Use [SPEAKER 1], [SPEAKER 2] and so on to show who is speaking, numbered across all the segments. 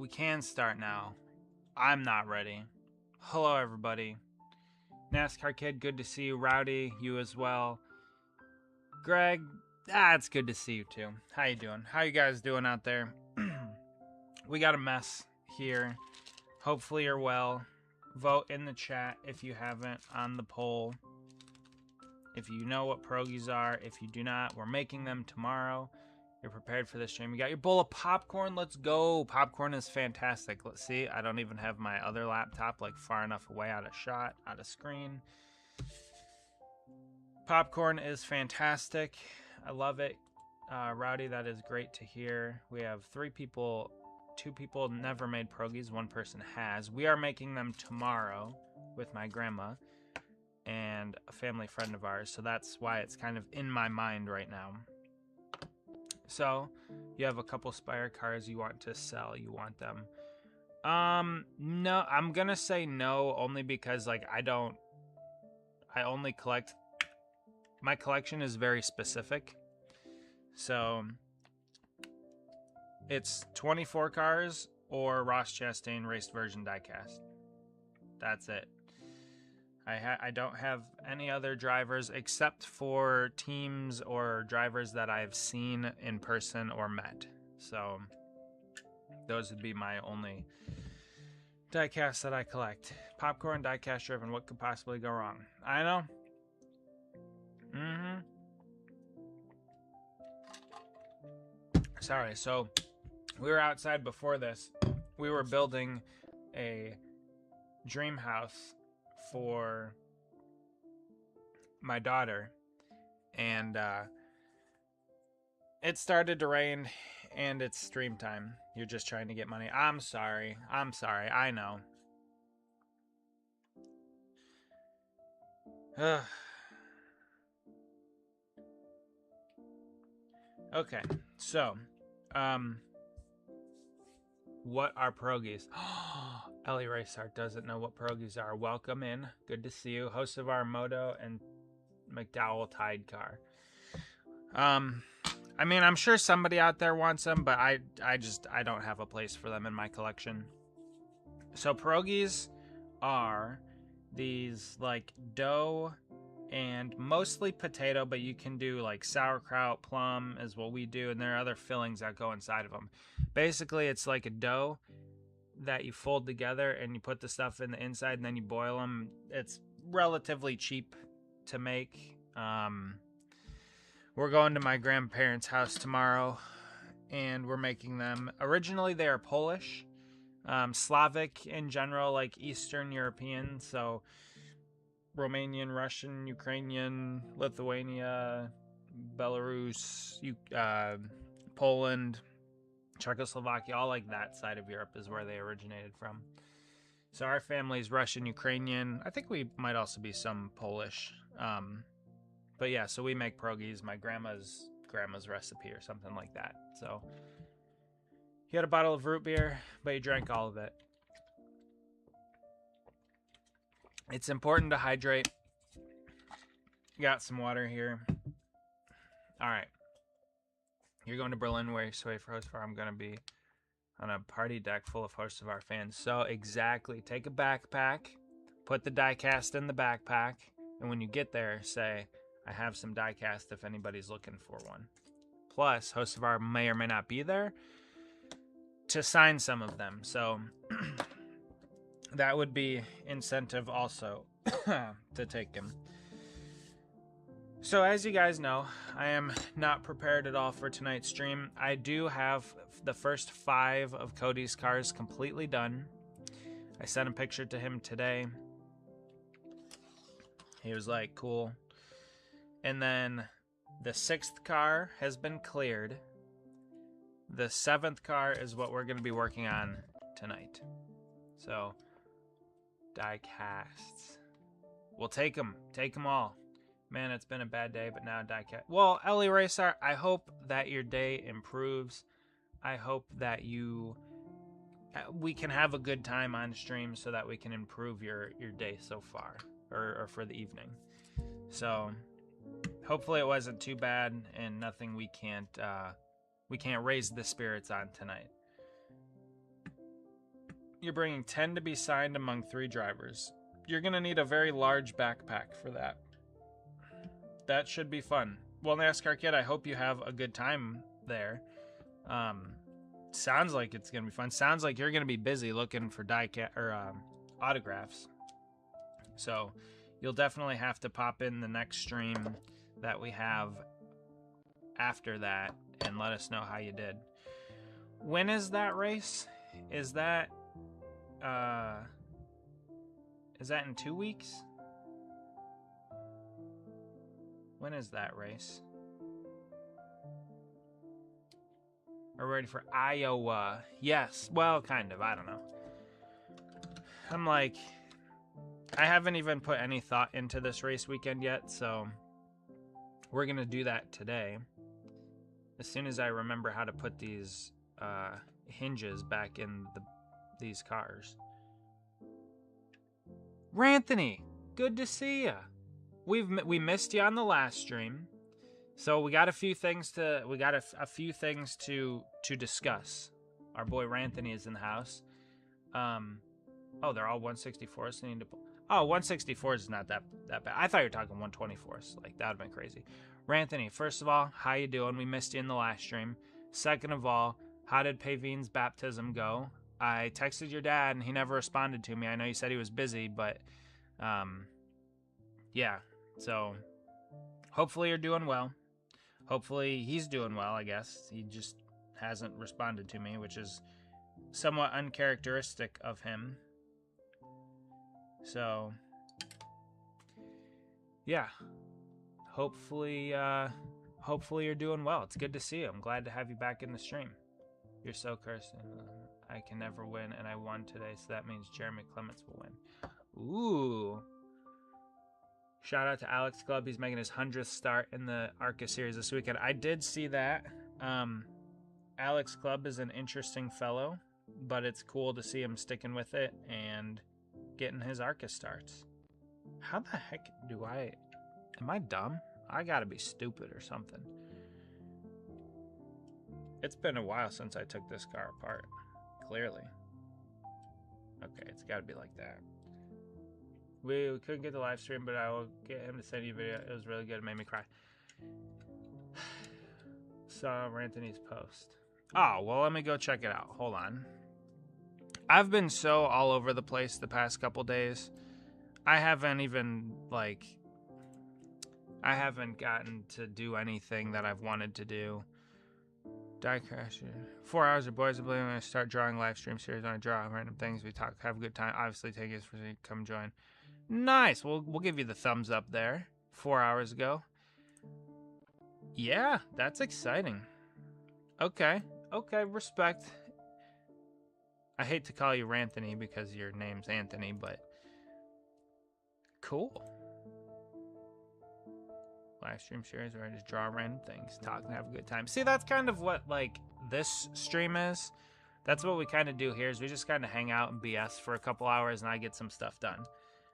[SPEAKER 1] we can start now. I'm not ready. Hello, everybody. NASCAR Kid, good to see you. Rowdy, you as well. Greg, it's good to see you too. How you doing? How you guys doing out there? We got a mess here. Hopefully you're well. Vote in the chat if you haven't on the poll. If you know what pierogies are. If you do not, we're making them tomorrow. You're prepared for this stream. You got your bowl of popcorn. Let's go. Popcorn is fantastic. Let's see. I don't even have my other laptop like far enough away out of shot, out of screen. Popcorn is fantastic. I love it. Rowdy, that is great to hear. We have 3 people. 2 people never made pierogies. 1 person has. We are making them tomorrow with my grandma and a family friend of ours. So that's why it's kind of in my mind right now. So you have a couple Spire cars you want to sell. You want them. No, I'm going to say no only because like I only collect. My collection is very specific. So it's 24 cars or Ross Chastain raced version diecast. That's it. I don't have any other drivers except for teams or drivers that I've seen in person or met. So those would be my only diecasts that I collect. Popcorn, diecast driven. What could possibly go wrong? I know. Sorry, so we were outside before this. We were building a dream house for my daughter, and it started to rain, and it's stream time. You're just trying to get money. I'm sorry. I know. Okay, so what are pierogies? Ellie Raceart doesn't know what pierogies are. Welcome in. Good to see you. Host of our Moto and McDowell Tide car. I mean, I'm sure somebody out there wants them, but I don't have a place for them in my collection. So pierogies are these like dough and mostly potato, but you can do like sauerkraut, plum is what we do, and there are other fillings that go inside of them. Basically, it's like a dough that you fold together and you put the stuff in the inside and then you boil them. It's relatively cheap to make. We're going to my grandparents' house tomorrow and we're making them. Originally, they are Polish, Slavic in general, like Eastern European. So Romanian, Russian, Ukrainian, Lithuania, Belarus, Poland, Czechoslovakia, all like that side of Europe is where they originated from. So our family's Russian, Ukrainian. I think we might also be some Polish. But yeah, so we make pierogies. My grandma's recipe or something like that. So he had a bottle of root beer, but he drank all of it. It's important to hydrate. Got some water here. All right. You're going to Berlin where you sway for host for. I'm going to be on a party deck full of hosts of our fans. So exactly. Take a backpack. Put the diecast in the backpack. And when you get there, say, I have some diecast if anybody's looking for one. Plus, hosts of our may or may not be there to sign some of them. So that would be incentive also to take them. So as you guys know, I am not prepared at all for tonight's stream. I do have the first 5 of Cody's cars completely done. I sent a picture to him today. He was like, cool. And then the 6th car has been cleared. The 7th car is what we're going to be working on tonight. So, die casts. We'll take them. Take them all. Man, it's been a bad day, but now die cast. Well, Ellie Racer, I hope that your day improves. I hope that we can have a good time on stream so that we can improve your day so far, or for the evening. So, hopefully it wasn't too bad and nothing we can't raise the spirits on tonight. You're bringing 10 to be signed among 3 drivers. You're going to need a very large backpack for that. That should be fun. Well, NASCAR Kid, I hope you have a good time there. Sounds like it's going to be fun. Sounds like you're going to be busy looking for autographs. So you'll definitely have to pop in the next stream that we have after that and let us know how you did. When is that race? Is that in 2 weeks? When is that race? Are we ready for Iowa? Yes. Well, kind of. I don't know. I'm like, I haven't even put any thought into this race weekend yet, so we're going to do that today. As soon as I remember how to put these hinges back in these cars. Ranthony, good to see ya. We missed you on the last stream, so we got a few things to discuss. Our boy Ranthony is in the house. Oh, they're all 164s. So 164s is not that bad. I thought you were talking 124s. Like, that would have been crazy. Ranthony, first of all, how you doing? We missed you in the last stream. Second of all, how did Pavine's baptism go? I texted your dad, and he never responded to me. I know you said he was busy, but, yeah. So, hopefully you're doing well. Hopefully he's doing well, I guess. He just hasn't responded to me, which is somewhat uncharacteristic of him. So, yeah. Hopefully you're doing well. It's good to see you. I'm glad to have you back in the stream. You're so cursed. I can never win, and I won today, so that means Jeremy Clements will win. Ooh. Shout out to Alex Club. He's making his 100th start in the ARCA series this weekend. I did see that. Alex Club is an interesting fellow, but it's cool to see him sticking with it and getting his ARCA starts. How the heck am I dumb? I gotta be stupid or something. It's been a while since I took this car apart. Clearly. Okay, it's gotta be like that. We couldn't get the live stream, but I will get him to send you a video. It was really good. It made me cry. Saw Ranthony's post. Oh, well, let me go check it out. Hold on. I've been so all over the place the past couple days. I haven't gotten to do anything that I've wanted to do. Diecast. 4 hours of boys. I'm going to start drawing live stream series. When I draw random things, we talk, have a good time. Obviously, take it for come join. Nice. We'll give you the thumbs up there. 4 hours ago. Yeah, that's exciting. Okay, respect. I hate to call you Ranthony because your name's Anthony, but cool. Live stream series where I just draw random things, talk, and have a good time. See, that's kind of what like this stream is. That's what we kind of do here. Is we just kind of hang out and BS for a couple hours, and I get some stuff done.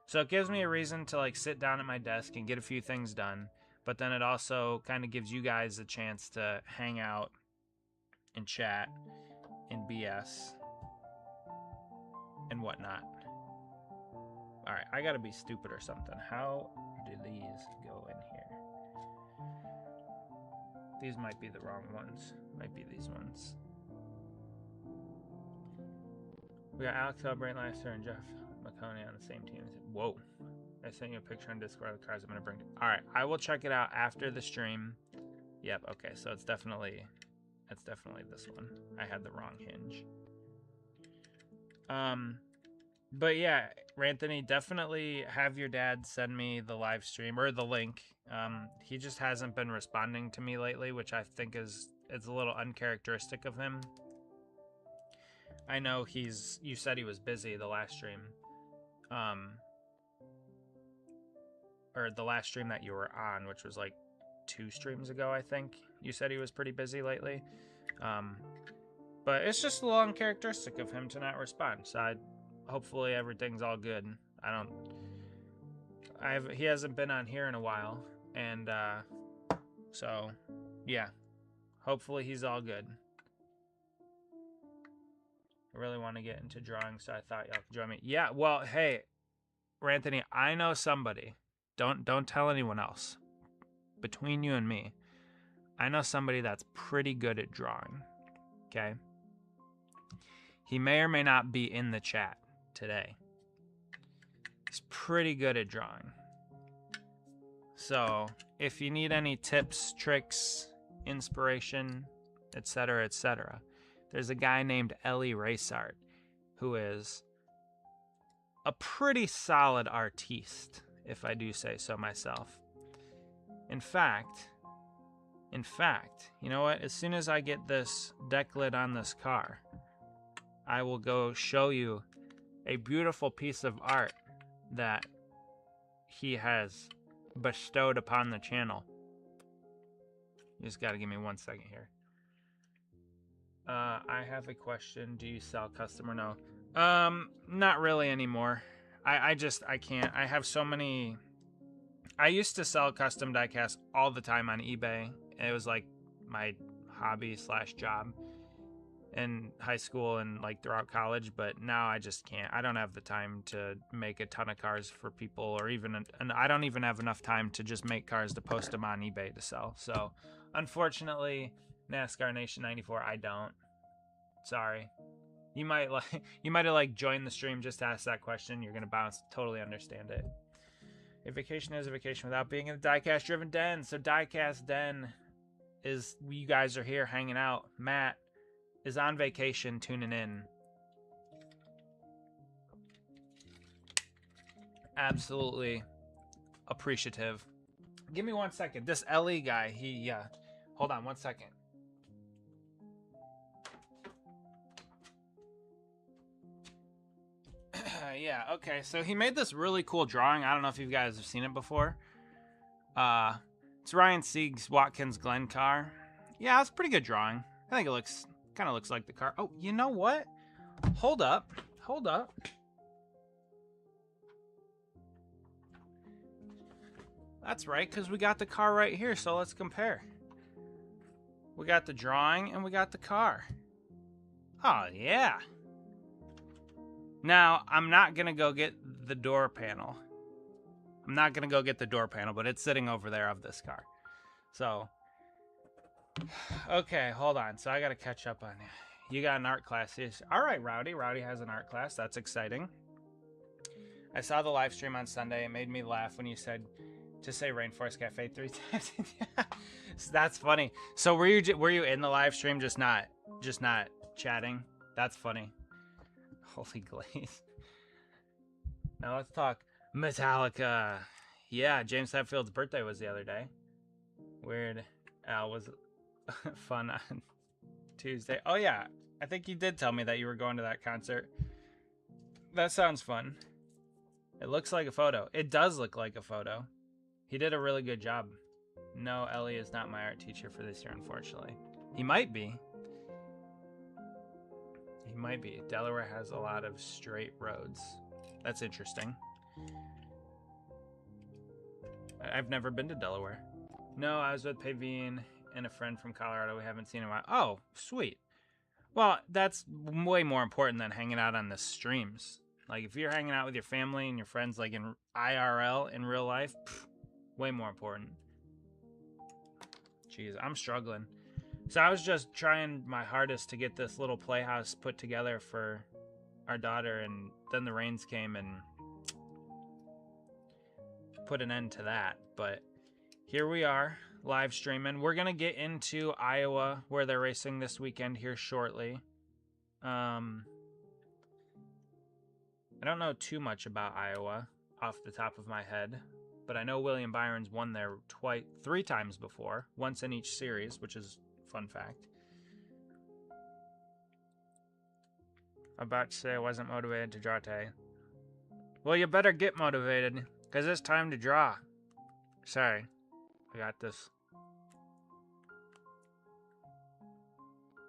[SPEAKER 1] So it gives me a reason to like sit down at my desk and get a few things done. But then it also kind of gives you guys a chance to hang out and chat and BS and whatnot. All right, I gotta be stupid or something. How do these go in here? These might be the wrong ones. Might be these ones. We got Alex Brain Lannister and Jeff McConaughey on the same team. Whoa. I sent you a picture on Discord of the cars I'm going to bring. Alright, I will check it out after the stream. Yep, okay, so it's definitely this one. I had the wrong hinge. But yeah, Ranthony, definitely have your dad send me the live stream or the link. He just hasn't been responding to me lately, which I think is a little uncharacteristic of him. I know you said he was busy the last stream. Or the last stream that you were on, which was like 2 streams ago, I think. You said he was pretty busy lately. But it's just a little uncharacteristic of him to not respond. So hopefully everything's all good. He hasn't been on here in a while. And so, yeah. Hopefully he's all good. I really want to get into drawing, so I thought y'all could join me. Yeah, well, hey, Ranthony, I know somebody. Don't tell anyone else. Between you and me, I know somebody that's pretty good at drawing. Okay? He may or may not be in the chat today. He's pretty good at drawing. So, if you need any tips, tricks, inspiration, etc., etc., there's a guy named Ellie Raceart who is a pretty solid artiste, if I do say so myself. In fact, you know what? As soon as I get this deck lid on this car, I will go show you a beautiful piece of art that he has bestowed upon the channel. You just got to give me 1 second here. I have a question. Do you sell custom or no? Not really anymore. I can't. I have so many. I used to sell custom diecast all the time on eBay. It was like my hobby / job in high school and like throughout college, but now I just can't. I don't have the time to make a ton of cars for people, or even, and I don't even have enough time to just make cars to post them on eBay to sell. So unfortunately, NASCAR Nation 94, I don't. Sorry. You might have joined the stream just to ask that question. You're gonna bounce. Totally understand it. A vacation is a vacation without being in the diecast driven den. So diecast den is, you guys are here hanging out. Matt is on vacation tuning in. Absolutely appreciative. Give me 1 second. This LE guy, hold on 1 second. Yeah, okay, so he made this really cool drawing. I don't know if you guys have seen it before. It's Ryan Sieg's Watkins Glen car. Yeah, it's a pretty good drawing. I think it kind of looks like the car. Oh, you know what? Hold up. That's right, because we got the car right here, so let's compare. We got the drawing and we got the car. Oh, yeah. Now, I'm not going to go get the door panel. But it's sitting over there of this car. So, okay, hold on. So I got to catch up on you. You got an art class. All right, Rowdy. Rowdy has an art class. That's exciting. I saw the live stream on Sunday. It made me laugh when you said to say Rainforest Cafe 3 times. That's funny. So were you in the live stream, just not chatting? That's funny. Holy glaze. Now let's talk Metallica. Yeah, James Hetfield's birthday was the other day. Weird Al was fun on Tuesday. Oh yeah, I think you did tell me that you were going to that concert. That sounds fun. It looks like a photo. It does look like a photo. He did a really good job. No, Ellie is not my art teacher for this year, unfortunately. He might be. Delaware has a lot of straight roads. That's interesting. I've never been to Delaware. No, I was with Pavine and a friend from Colorado we haven't seen in a while. Oh, sweet. Well, that's way more important than hanging out on the streams. Like, if you're hanging out with your family and your friends, like in IRL, in real life, way more important. Jeez, I'm struggling. So I was just trying my hardest to get this little playhouse put together for our daughter, and then the rains came and put an end to that. But here we are, live streaming. We're going to get into Iowa, where they're racing this weekend here shortly. I don't know too much about Iowa off the top of my head, but I know William Byron's won there 3 times before, once in each series, which is a fun fact. I'm about to say I wasn't motivated to draw today. Well, you better get motivated, because it's time to draw. Sorry, I got this.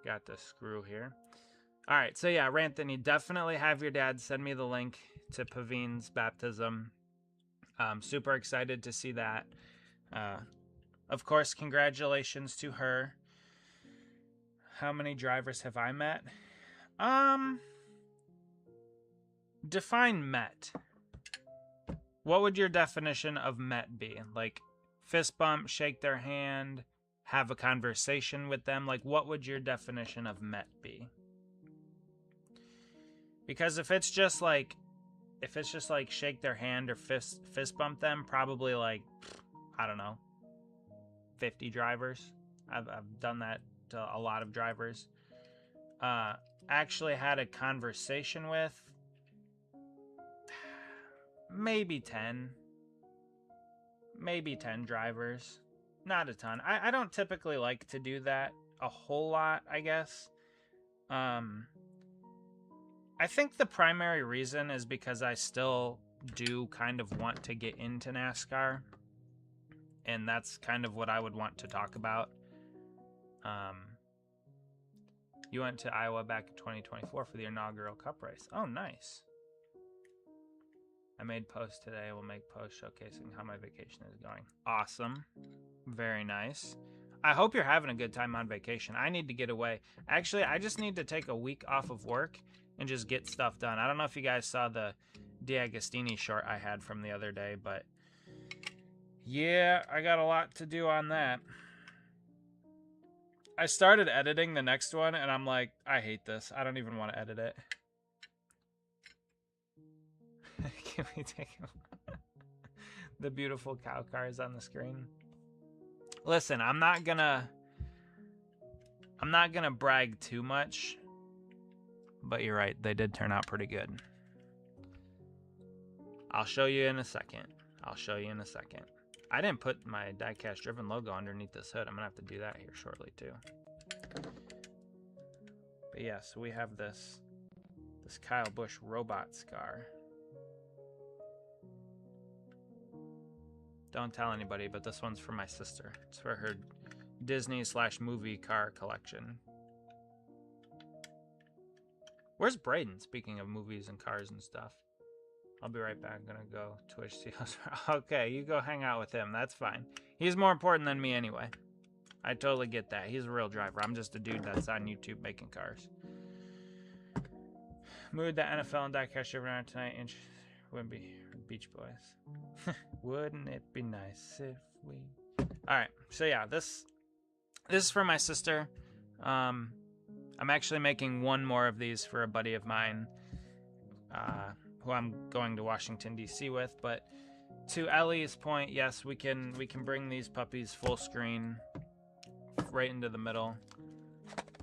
[SPEAKER 1] Got this screw here. All right, so yeah, Ranthony, definitely have your dad send me the link to Pavine's baptism. I'm super excited to see that. Of course, congratulations to her. How many drivers have I met? define met. What would your definition of met be? Like, fist bump, shake their hand, have a conversation with them. Like, what would your definition of met be? Because if it's just like shake their hand or fist bump them, probably like, I don't know, 50 drivers. I've done that to a lot of drivers. Actually had a conversation with maybe 10 drivers. Not a ton. I don't typically like to do that a whole lot, I guess. I think the primary reason is because I still do kind of want to get into NASCAR, and that's kind of what I would want to talk about. You went to Iowa back in 2024 for the inaugural Cup race. Oh, nice. I made post today. We'll make post showcasing how my vacation is going. Awesome. Very nice. I hope you're having a good time on vacation. I need to get away. Actually, I just need to take a week off of work and just get stuff done. I don't know if you guys saw the D'Agostini short I had from the other day, but yeah, I got a lot to do on that. I started editing the next one, and I'm like, I hate this. I don't even want to edit it. Can we take the beautiful cow cars on the screen? Listen, I'm not gonna brag too much, but you're right. They did turn out pretty good. I'll show you in a second. I didn't put my Diecast driven logo underneath this hood. I'm gonna have to do that here shortly too. But yeah, so we have this Kyle Busch robots car. Don't tell anybody, but this one's for my sister. It's for her Disney/movie car collection. Where's Braden? Speaking of movies and cars and stuff. I'll be right back. I'm gonna go Twitch see us. Okay, you go hang out with him. That's fine. He's more important than me anyway. I totally get that. He's a real driver. I'm just a dude that's on YouTube making cars. Mood that NFL and Diecast driven tonight. Wouldn't be Beach Boys. Wouldn't it be nice if we... Alright, so yeah, this is for my sister. I'm actually making one more of these for a buddy of mine who I'm going to Washington, D.C. with. But to Ellie's point, yes, we can bring these puppies full screen right into the middle.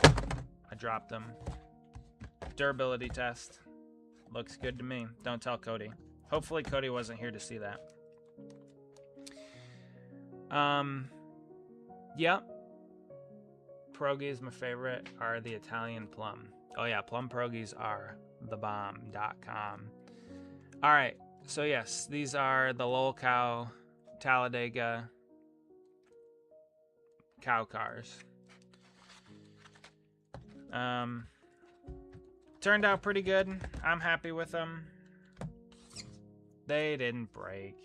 [SPEAKER 1] I dropped them. Durability test. Looks good to me. Don't tell Cody. Hopefully Cody wasn't here to see that. Yep. Pierogi is my favorite. Are the Italian plum. Oh yeah, plum pierogies are the bomb.com. Alright, so yes, these are the Lolcow Talladega cow cars. Turned out pretty good. I'm happy with them. They didn't break.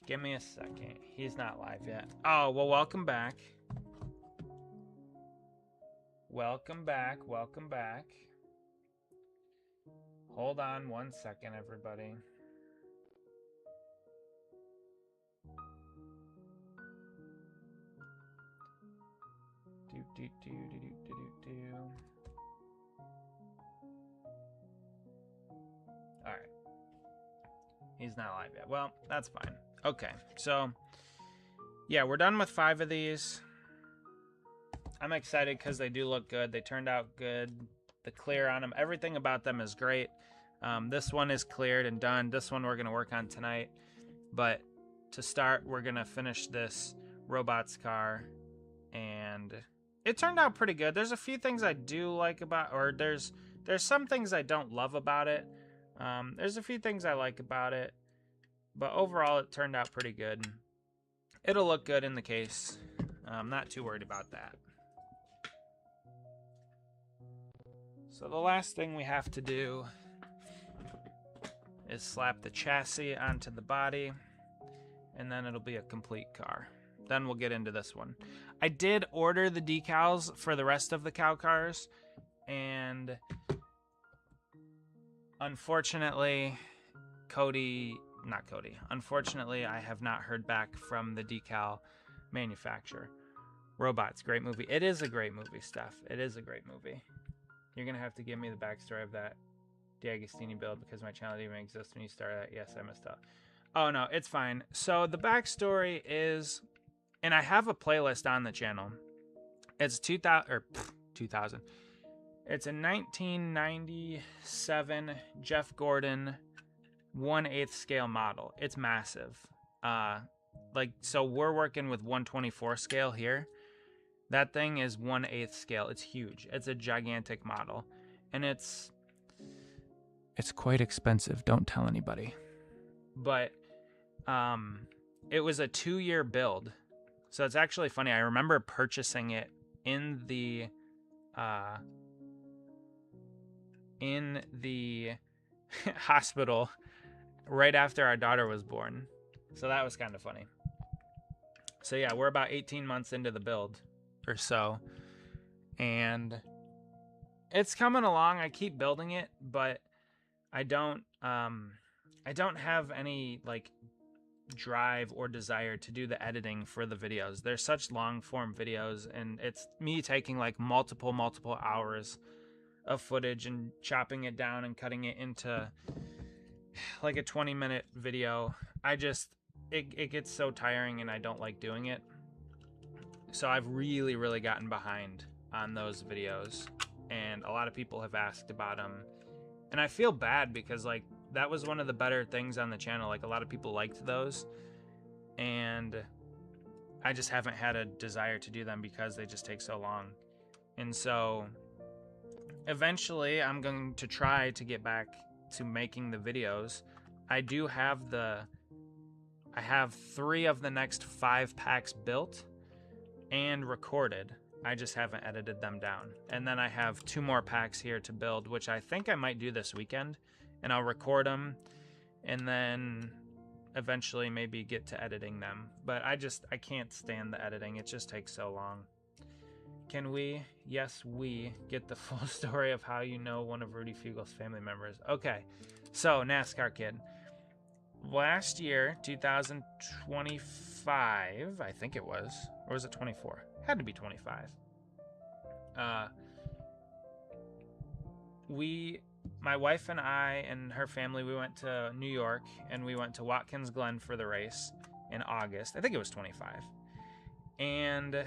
[SPEAKER 1] Give me a second. He's not live yet. Oh, well, welcome back. Welcome back. Hold on 1 second, everybody. All right. He's not live yet. Well, that's fine. Okay, so yeah, we're done with 5 of these. I'm excited because they do look good. They turned out good. The clear on them, everything about them is great. This one is cleared and done. This one we're going to work on tonight. But to start, we're going to finish this robots car. And it turned out pretty good. There's a few things I do like about, or there's some things I don't love about it. There's a few things I like about it. But overall, it turned out pretty good. It'll look good in the case. I'm not too worried about that. So the last thing we have to do is slap the chassis onto the body, and then it'll be a complete car. Then we'll get into this one. I did order the decals for the rest of the cow cars, And unfortunately, unfortunately, I have not heard back from the decal manufacturer. Robots, great movie. It is a great movie, Steph. It is a great movie. You're going to have to give me the backstory of that D'Agostini build because my channel didn't even exist when you started that. Yes, I missed out. Oh, no, it's fine. So the backstory is, and I have a playlist on the channel. It's 2000. It's a 1997 Jeff Gordon 1/8 scale model. It's massive. So we're working with 1/24 scale here. That thing is 1/8 scale. It's huge. It's a gigantic model. And it's quite expensive. Don't tell anybody. But it was a 2-year build. So it's actually funny. I remember purchasing it in the hospital right after our daughter was born. So that was kind of funny. So yeah, we're about 18 months into the build or so. And it's coming along. I keep building it, but I don't have any like drive or desire to do the editing for the videos. They're such long form videos, and it's me taking like multiple hours of footage and chopping it down and cutting it into like a 20-minute video. It gets so tiring and I don't like doing it. So I've really gotten behind on those videos, and a lot of people have asked about them, and I feel bad because like that was one of the better things on the channel. Like a lot of people liked those, and I just haven't had a desire to do them because they just take so long. And so eventually I'm going to try to get back to making the videos. I have 3 of the next 5 packs built and recorded. I just haven't edited them down. And then I have 2 more packs here to build, which I think I might do this weekend. And I'll record them and then eventually maybe get to editing them. But I can't stand the editing. It just takes so long. Can we, yes, we get the full story of how you know one of Rudy Fugel's family members? Okay, so NASCAR kid. Last year, 2025, I think it was, or was it 24? Had to be 25. My wife and I and her family, we went to New York, and we went to Watkins Glen for the race in August. I think it was 25. And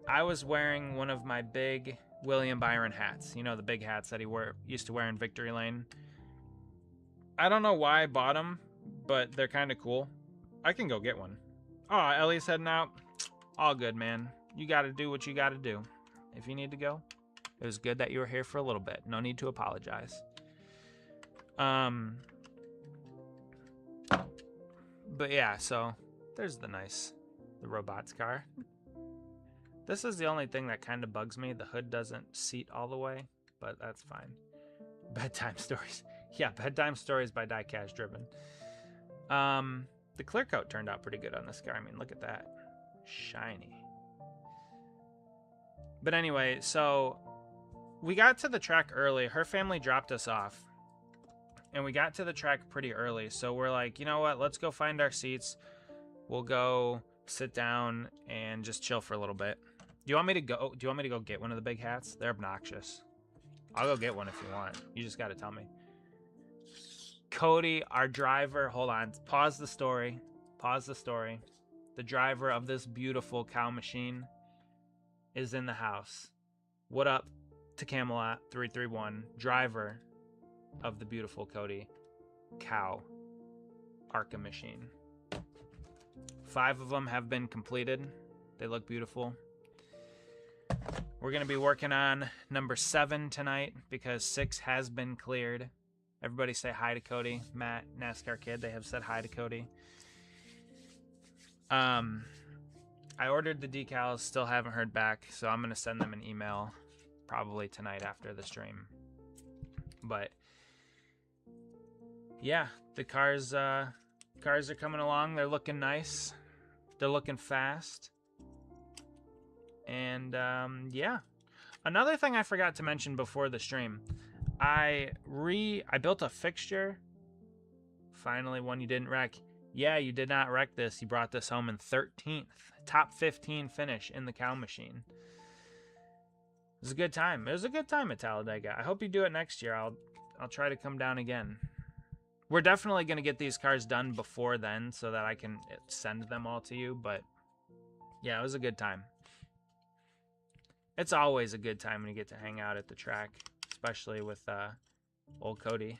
[SPEAKER 1] I was wearing one of my big William Byron hats. You know, the big hats that he used to wear in Victory Lane. I don't know why I bought them, but they're kind of cool. I can go get one. Oh, Ellie's heading out. All good, man. You got to do what you got to do. If you need to go, it was good that you were here for a little bit. No need to apologize. But yeah, so there's the robots car. This is the only thing that kind of bugs me. The hood doesn't seat all the way, but that's fine. Bedtime stories. Yeah, bedtime stories by Diecast driven. The clear coat turned out pretty good on this car. I mean, look at that. Shiny. But anyway, so we got to the track early. Her family dropped us off, and we got to the track pretty early. So we're like, you know what? Let's go find our seats. We'll go sit down and just chill for a little bit. Do you want me to go get one of the big hats? They're obnoxious. I'll go get one if you want. You just got to tell me. Cody, our driver, hold on. Pause the story. The driver of this beautiful cow machine is in the house. What up to Camelot 331, driver of the beautiful Cody cow ARCA machine. 5 of them have been completed. They look beautiful. We're going to be working on number 7 tonight because 6 has been cleared. Everybody say hi to Cody. Matt, NASCAR kid, they have said hi to Cody. I ordered the decals, still haven't heard back, so I'm going to send them an email probably tonight after the stream. But yeah, the cars are coming along. They're looking nice. They're looking fast. And yeah. another thing I forgot to mention before the stream, I built a fixture. Finally, one you didn't wreck. Yeah, you did not wreck this. You brought this home in 13th. Top 15 finish in the cow machine. It was a good time. It was a good time at Talladega. I hope you do it next year. I'll try to come down again. We're definitely going to get these cars done before then so that I can send them all to you. But yeah, it was a good time. It's always a good time when you get to hang out at the track, especially with old Cody.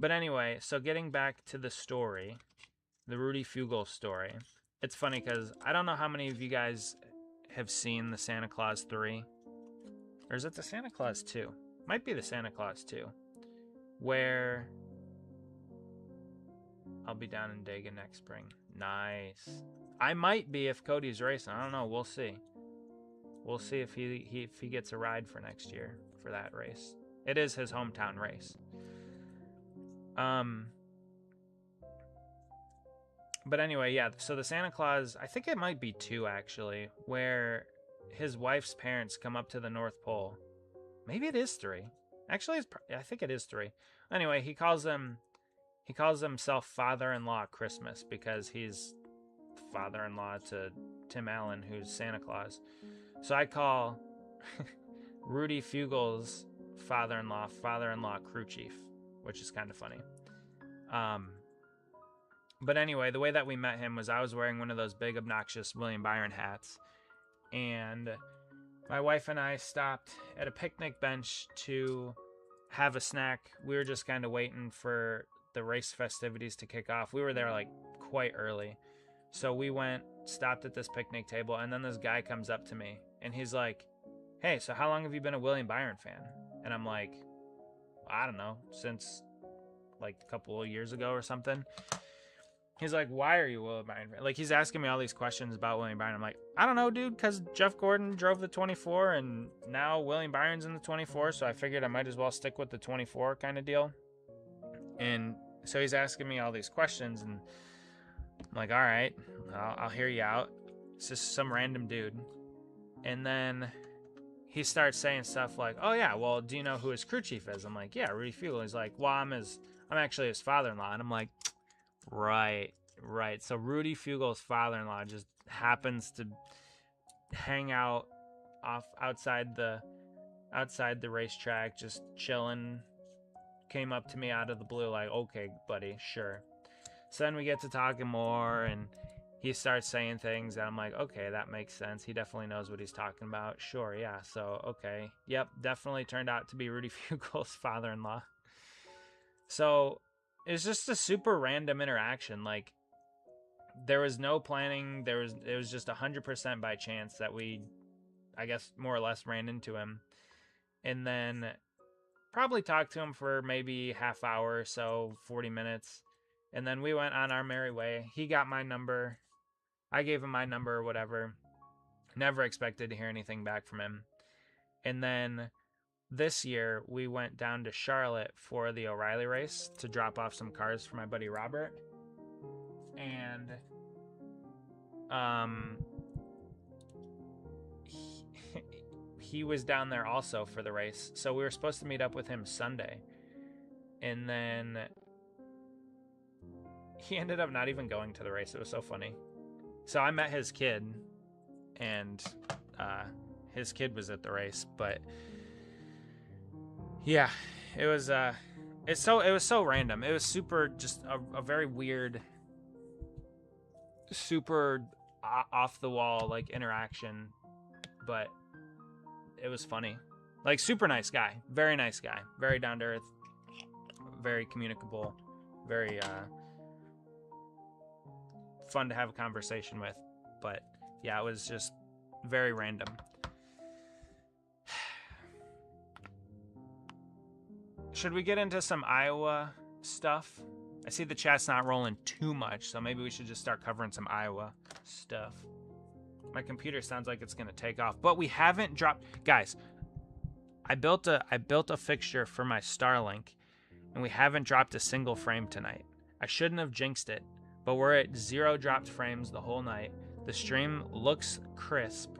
[SPEAKER 1] But anyway, so getting back to the story, the Rudy Fugle story. It's funny because I don't know how many of you guys have seen the Santa Claus 3. Or is it the Santa Claus 2? Might be the Santa Claus 2. Where I'll be down in Dega next spring. Nice. I might be if Cody's racing. I don't know. We'll see. We'll see if he gets a ride for next year for that race. It is his hometown race. But anyway, yeah, so the Santa Claus, I think it might be 2 actually, where his wife's parents come up to the North Pole. Maybe it is 3. Actually, I think it is 3. Anyway, he calls himself father-in-law Christmas because he's father-in-law to Tim Allen, who's Santa Claus. So I call Rudy Fugle's father-in-law crew chief, which is kind of funny. But anyway, the way that we met him was I was wearing one of those big obnoxious William Byron hats, and my wife and I stopped at a picnic bench to have a snack. We were just kind of waiting for the race festivities to kick off. We were there like quite early. So we stopped at this picnic table, and then this guy comes up to me and he's like, "Hey, so how long have you been a William Byron fan?" And I'm like, "I don't know, since like a couple of years ago or something." He's like, "Why are you a William Byron fan?" Like, he's asking me all these questions about William Byron. I'm like, "I don't know, dude, because Jeff Gordon drove the 24, and now William Byron's in the 24, so I figured I might as well stick with the 24 kind of deal." And so he's asking me all these questions, and I'm like, "All right, I'll hear you out." It's just some random dude. And then he starts saying stuff like, "Oh, yeah, well, do you know who his crew chief is?" I'm like, "Yeah, Rudy Fugle." He's like, "Well, I'm actually his father-in-law." And I'm like, Right. So Rudy Fugle's father-in-law just happens to hang out outside the racetrack, just chilling. Came up to me out of the blue, like, "Okay, buddy, sure." So then we get to talking more, and he starts saying things that I'm like, "Okay, that makes sense. He definitely knows what he's talking about." Sure, yeah. So okay, yep, definitely turned out to be Rudy Fugle's father-in-law. So it's just a super random interaction. Like, there was no planning. It was just 100% by chance that we, I guess, more or less ran into him, and then probably talked to him for maybe half hour or so, 40 minutes, and then we went on our merry way. He got my number. I gave him my number or whatever. Never expected to hear anything back from him. And then this year, we went down to Charlotte for the O'Reilly race to drop off some cars for my buddy Robert. And he was down there also for the race. So we were supposed to meet up with him Sunday. And then he ended up not even going to the race. It was so funny. So I met his kid, and his kid was at the race, but yeah, it was so random. It was super, just a very weird, super off the wall like interaction, but it was funny. Like, super nice guy, very nice guy, very down to earth, very communicable, very fun to have a conversation with. But yeah, it was just very random. Should we get into some Iowa stuff? I see the chat's not rolling too much, so maybe we should just start covering some Iowa stuff. My computer sounds like it's gonna take off, but we haven't dropped. Guys, I built a fixture for my Starlink, and we haven't dropped a single frame tonight. I shouldn't have jinxed it, but we're at 0 dropped frames the whole night. The stream looks crisp.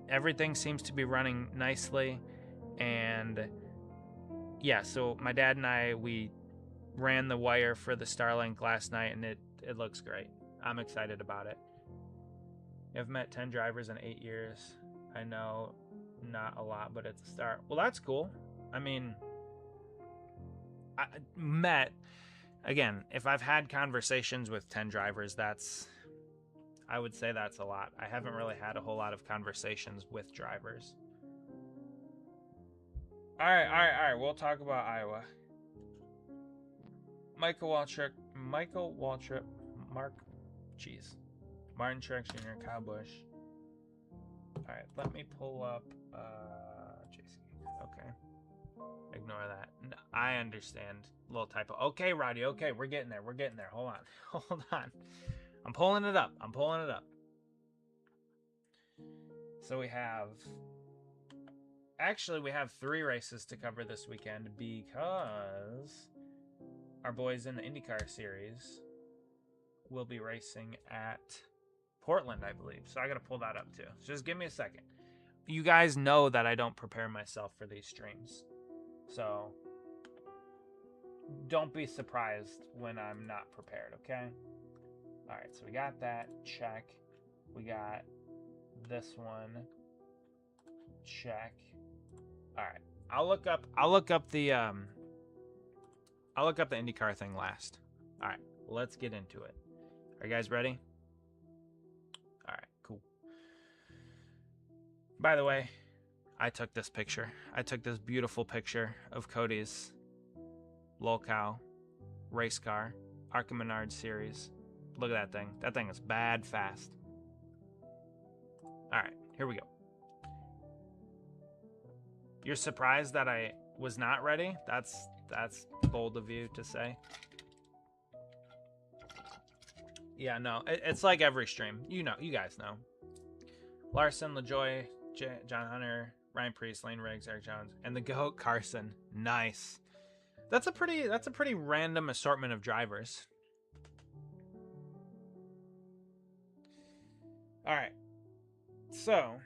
[SPEAKER 1] everything seems to be running nicely. And yeah, so my dad and I, we ran the wire for the Starlink last night, and it looks great. I'm excited about it. I've met 10 drivers in 8 years. I know, not a lot, but it's a start. Well, that's cool. I mean, again, if I've had conversations with 10 drivers, I would say that's a lot. I haven't really had a whole lot of conversations with drivers. All right. We'll talk about Iowa. Michael Waltrip, Martin Truex Jr., Kyle Busch. All right, let me pull up JC. Okay, ignore that. No, I understand. Little typo. Okay, Roddy. Okay, we're getting there. Hold on. I'm pulling it up. So we have 3 races to cover this weekend because our boys in the IndyCar series will be racing at Portland, I believe. So I got to pull that up too. So just give me a second. You guys know that I don't prepare myself for these streams. So don't be surprised when I'm not prepared, okay? All right, so we got that. Check. We got this one. Check. All right. I'll look up the IndyCar thing last. All right, let's get into it. Are you guys ready? All right, cool. By the way, I took this picture. I took this beautiful picture of Cody's Lolcow race car, ARCA Menard series. Look at that thing. That thing is bad fast. All right, here we go. You're surprised that I was not ready? That's bold of you to say. Yeah, no, it's like every stream. You guys know. Larson, LaJoy, John Hunter, Ryan Priest, Lane Riggs, Eric Jones, and the GOAT Carson. Nice. That's a pretty random assortment of drivers. All right. So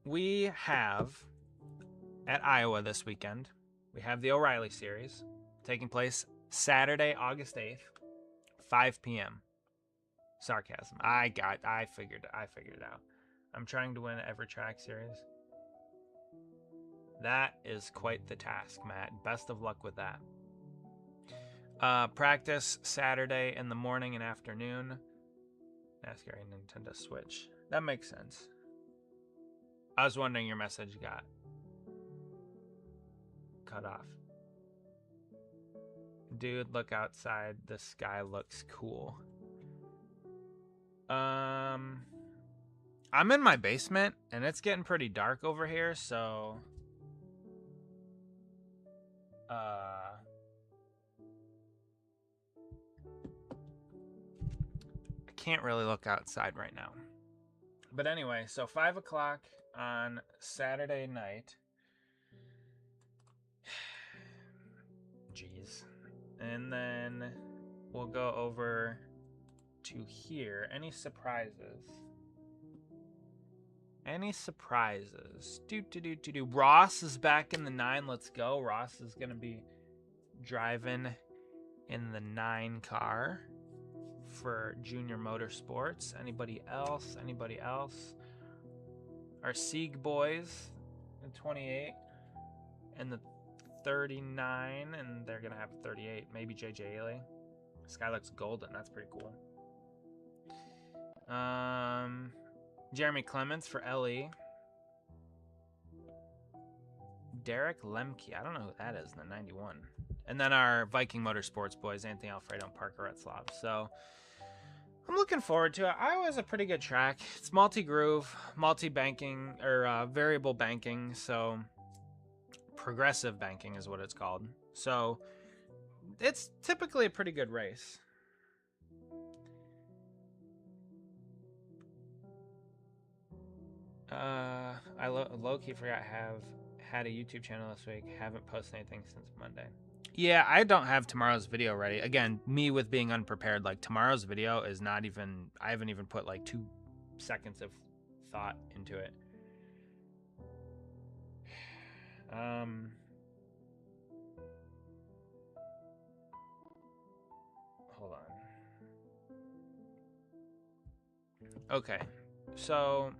[SPEAKER 1] we have at Iowa this weekend, we have the O'Reilly Series taking place Saturday, August 8th, 5 p.m. Sarcasm. I figured it out. I'm trying to win every track series. That is quite the task, Matt. Best of luck with that. Practice Saturday in the morning and afternoon. NASCAR and Nintendo Switch. That makes sense. I was wondering your message got cut off. Dude, look outside. The sky looks cool. I'm in my basement and it's getting pretty dark over here, so I can't really look outside right now. But anyway, so 5 o'clock on Saturday night. Jeez. And then we'll go over to here. Any surprises? Do. Ross is back in the 9. Let's go. Ross is going to be driving in the 9 car for Junior Motorsports. Anybody else? Our Sieg boys in 28 and the 39, and they're gonna have a 38. Maybe JJ Ailey. This guy looks golden. That's pretty cool. Jeremy Clements for LE. Derek Lemke. I don't know who that is in the 91. And then our Viking Motorsports boys, Anthony Alfredo and Parker Retzlaff. So I'm looking forward to it. Iowa's a pretty good track. It's multi-groove, multi-banking, or variable banking. So progressive banking is what it's called. So it's typically a pretty good race. I low-key forgot I have had a YouTube channel this week. Haven't posted anything since Monday. Yeah, I don't have tomorrow's video ready. Again, me with being unprepared, like tomorrow's video is not even, I haven't even put like 2 seconds of thought into it. Hold on. Okay, so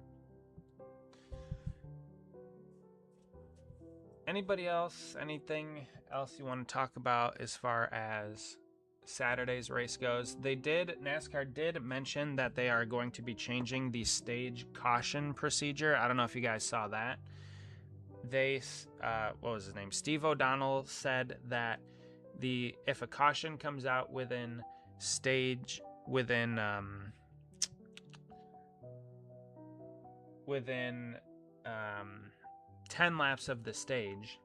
[SPEAKER 1] anybody else, anything else you want to talk about as far as Saturday's race goes? NASCAR did mention that they are going to be changing the stage caution procedure. I don't know if you guys saw that. They, what was his name? Steve O'Donnell said that if a caution comes out within 10 laps of the stage,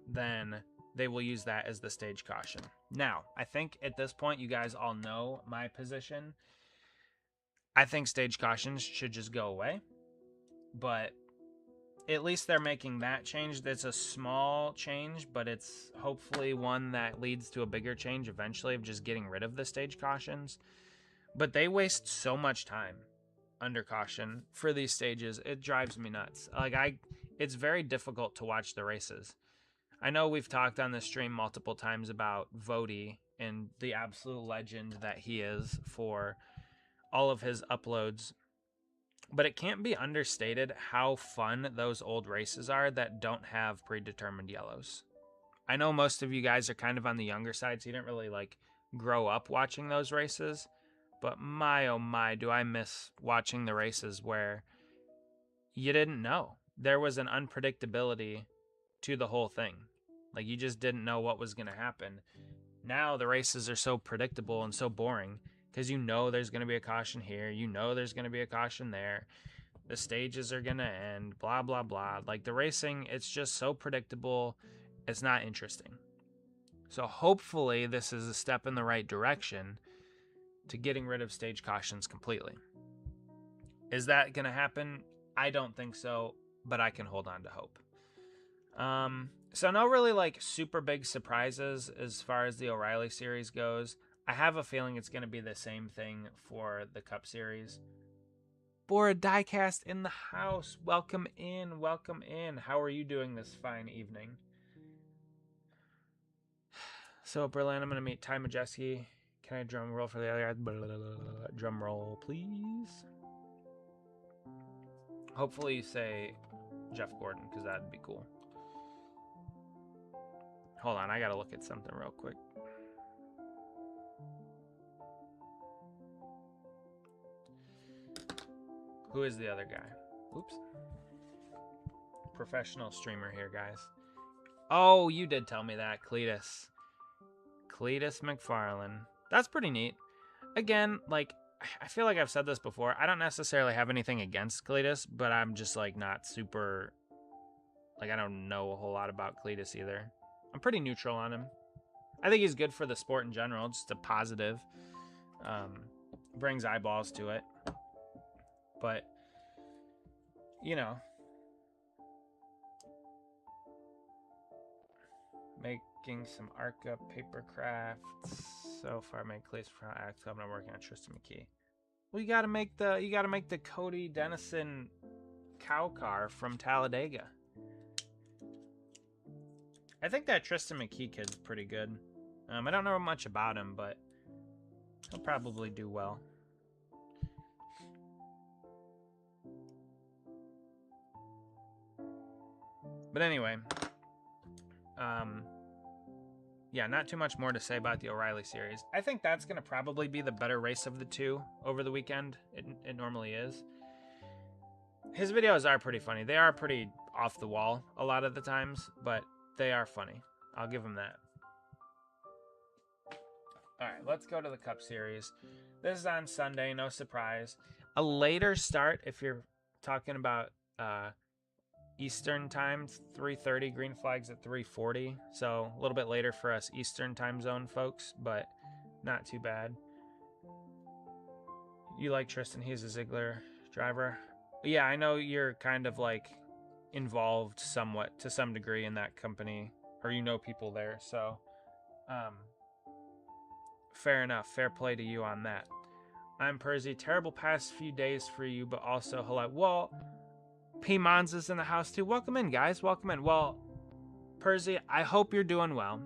[SPEAKER 1] then they will use that as the stage caution. Now, I think at this point you guys all know my position. I think stage cautions should just go away, but at least they're making that change. It's a small change, but it's hopefully one that leads to a bigger change eventually of just getting rid of the stage cautions. But they waste so much time under caution for these stages. It drives me nuts. It's very difficult to watch the races. I know we've talked on this stream multiple times about Vody and the absolute legend that he is for all of his uploads. But it can't be understated how fun those old races are that don't have predetermined yellows. I know most of you guys are kind of on the younger side, so you didn't really grow up watching those races. But my oh my, do I miss watching the races where you didn't know. There was an unpredictability to the whole thing. Like, you just didn't know what was going to happen. Now the races are so predictable and so boring because you know there's going to be a caution here. You know there's going to be a caution there. The stages are going to end, blah, blah, blah. Like, the racing, it's just so predictable. It's not interesting. So hopefully this is a step in the right direction to getting rid of stage cautions completely. Is that going to happen? I don't think so, but I can hold on to hope. So no really super big surprises as far as the O'Reilly series goes. I have a feeling it's going to be the same thing for the Cup series. Bora Diecast in the house. Welcome in, welcome in. How are you doing this fine evening? So Berlin, I'm going to meet Ty Majeski. Can I drum roll for the other guy? Drum roll, please. Hopefully you say Jeff Gordon, because that'd be cool. Hold on, I gotta look at something real quick. Who is the other guy? Oops. Professional streamer here, guys. Oh, you did tell me that, Cletus. Cletus McFarlane. That's pretty neat. Again, I feel like I've said this before. I don't necessarily have anything against Cletus, but I'm just not super... I don't know a whole lot about Cletus either. I'm pretty neutral on him. I think he's good for the sport in general. Just a positive. Brings eyeballs to it. But, making some ARCA paper crafts. So far, made Cletus for ARCA. I'm not working on Tristan McKee. Well, you gotta make the Cody Dennison cow car from Talladega. I think that Tristan McKee kid's pretty good. I don't know much about him, but he'll probably do well. But anyway, yeah, not too much more to say about the O'Reilly series. I think that's going to probably be the better race of the two over the weekend. It normally is. His videos are pretty funny. They are pretty off the wall a lot of the times, but they are funny. I'll give him that. All right, let's go to the Cup Series. This is on Sunday, no surprise. A later start if you're talking about Eastern time, 3:30. Green flag's at 3:40, so a little bit later for us Eastern time zone folks, but not too bad. You like Tristan? He's a Ziegler driver. Yeah, I know you're kind of involved somewhat to some degree in that company or you know people there. So, fair enough. Fair play to you on that. I'm Percy. Terrible past few days for you, but also hello. Well, P. Monza's in the house too. Welcome in, guys. Welcome in. Well, Percy, I hope you're doing well.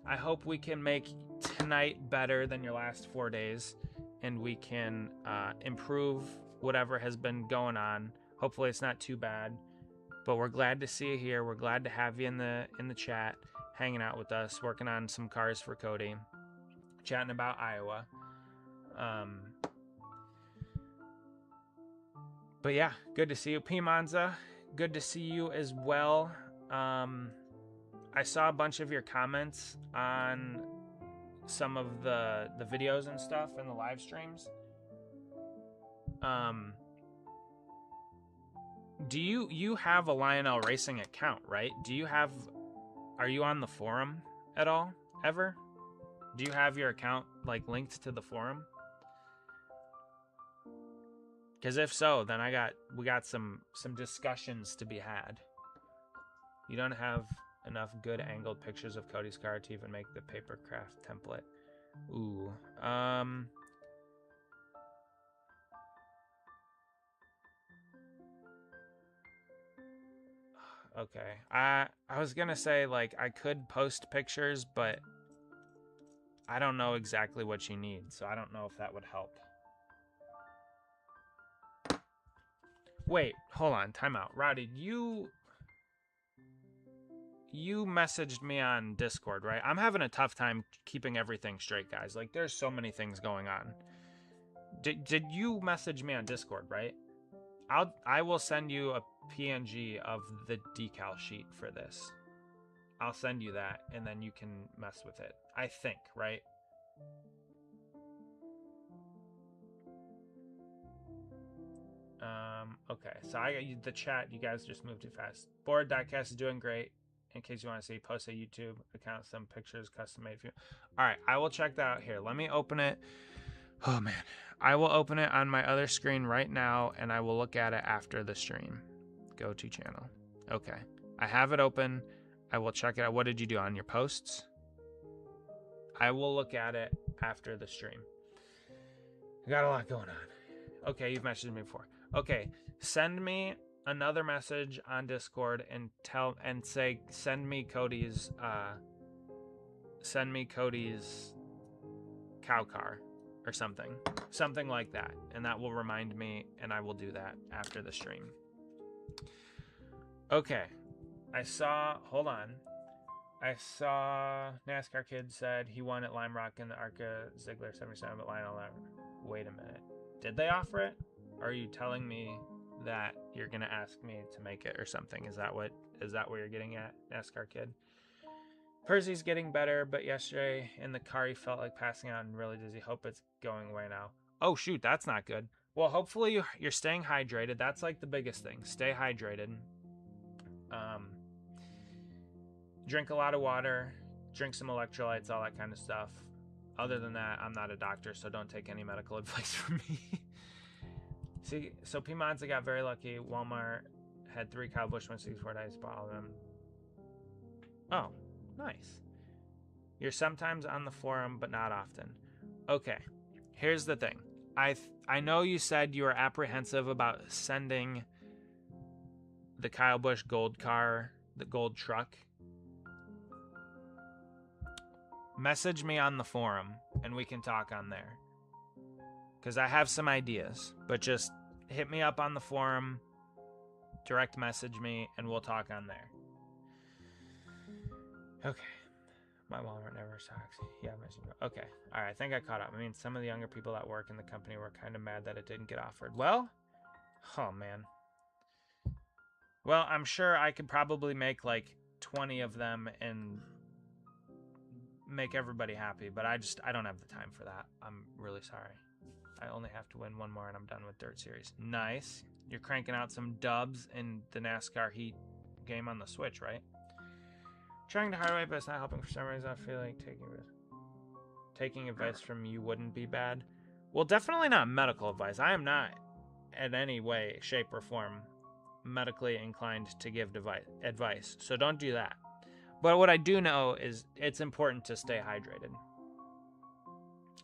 [SPEAKER 1] I hope we can make tonight better than your last 4 days, and we can improve whatever has been going on. Hopefully it's not too bad, but we're glad to see you here. We're glad to have you in the chat, hanging out with us, working on some cars for Cody, chatting about Iowa. But yeah, good to see you. P. Monza, good to see you as well. I saw a bunch of your comments on some of the videos and stuff and the live streams. Do you have a Lionel Racing account, right? Are you on the forum at all, ever? Do you have your account like linked to the forum? Because if so, then we got some discussions to be had. You don't have enough good angled pictures of Cody's car to even make the papercraft template. Ooh. Okay. I was gonna say, like, I could post pictures, but I don't know exactly what you need, so I don't know if that would help. Wait, hold on, time out. Rowdy, you messaged me on Discord, right? I'm having a tough time keeping everything straight, guys. Like, there's so many things going on. Did you message me on Discord, right? I will send you a PNG of the decal sheet for this. I'll send you that, and then you can mess with it. I think, right? Okay, so the chat, you guys just moved too fast. Board Diecast is doing great. In case you want to see, post a YouTube account, some pictures, custom made for you. All right, I will check that out here. Let me open it. Oh man, I will open it on my other screen right now, and I will look at it after the stream. Go to channel. Okay, I have it open. I will check it out. What did you do on your posts? I will look at it after the stream. I got a lot going on. Okay, you've messaged me before. Okay, send me another message on Discord and say send me Cody's cow car or something like that, and that will remind me, and I will do that after the stream. Okay, I saw NASCAR Kid said he won at Lime Rock in the ARCA Ziegler 77, but Lionel never. Wait a minute, did they offer it? Are you telling me that you're gonna ask me to make it or something? Is that what you're getting at, NASCAR Kid? Percy's getting better, but yesterday in the car he felt like passing out and really dizzy. Hope it's going away now. Oh shoot, that's not good. Well, hopefully you're staying hydrated. That's like the biggest thing. Stay hydrated. Drink a lot of water, drink some electrolytes, all that kind of stuff. Other than that, I'm not a doctor, so don't take any medical advice from me. See, so P. Monza got very lucky. Walmart had 3 Kyle Busch 164 dice, bought all of them. Oh, nice. You're sometimes on the forum, but not often. Okay, here's the thing. I know you said you were apprehensive about sending the Kyle Busch gold car, the gold truck. Message me on the forum, and we can talk on there. Because I have some ideas, but just hit me up on the forum, direct message me, and we'll talk on there. Okay. My Walmart never sucks. Yeah, okay. All right, I think I caught up. I mean, some of the younger people that work in the company were kind of mad that it didn't get offered. Well, oh man. Well, I'm sure I could probably make like 20 of them and make everybody happy, but I don't have the time for that. I'm really sorry. I only have to win one more and I'm done with Dirt Series. Nice. You're cranking out some dubs in the NASCAR Heat game on the Switch, right? Trying to hard way, but it's not helping for some reason. I feel like taking advice from you wouldn't be bad. Well, definitely not medical advice. I am not in any way, shape, or form medically inclined to give advice, so don't do that. But what I do know is it's important to stay hydrated.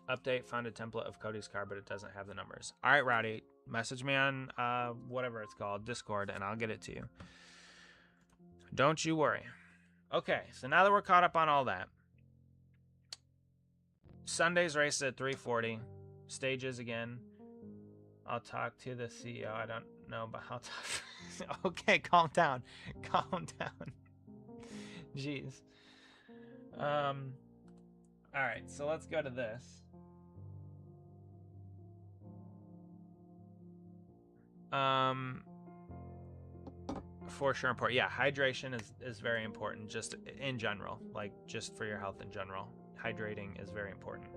[SPEAKER 1] Update, found a template of Cody's car, but it doesn't have the numbers. All right, Rowdy, message me on whatever it's called, Discord, and I'll get it to you. Don't you worry. Okay, so now that we're caught up on all that, Sunday's race at 3:40, stages again. I'll talk to the CEO. I don't know, but I'll talk. Okay, calm down. Calm down. Jeez. All right, so let's go to this. For sure important. Yeah, hydration is very important just in general, like just for your health in general. Hydrating is very important.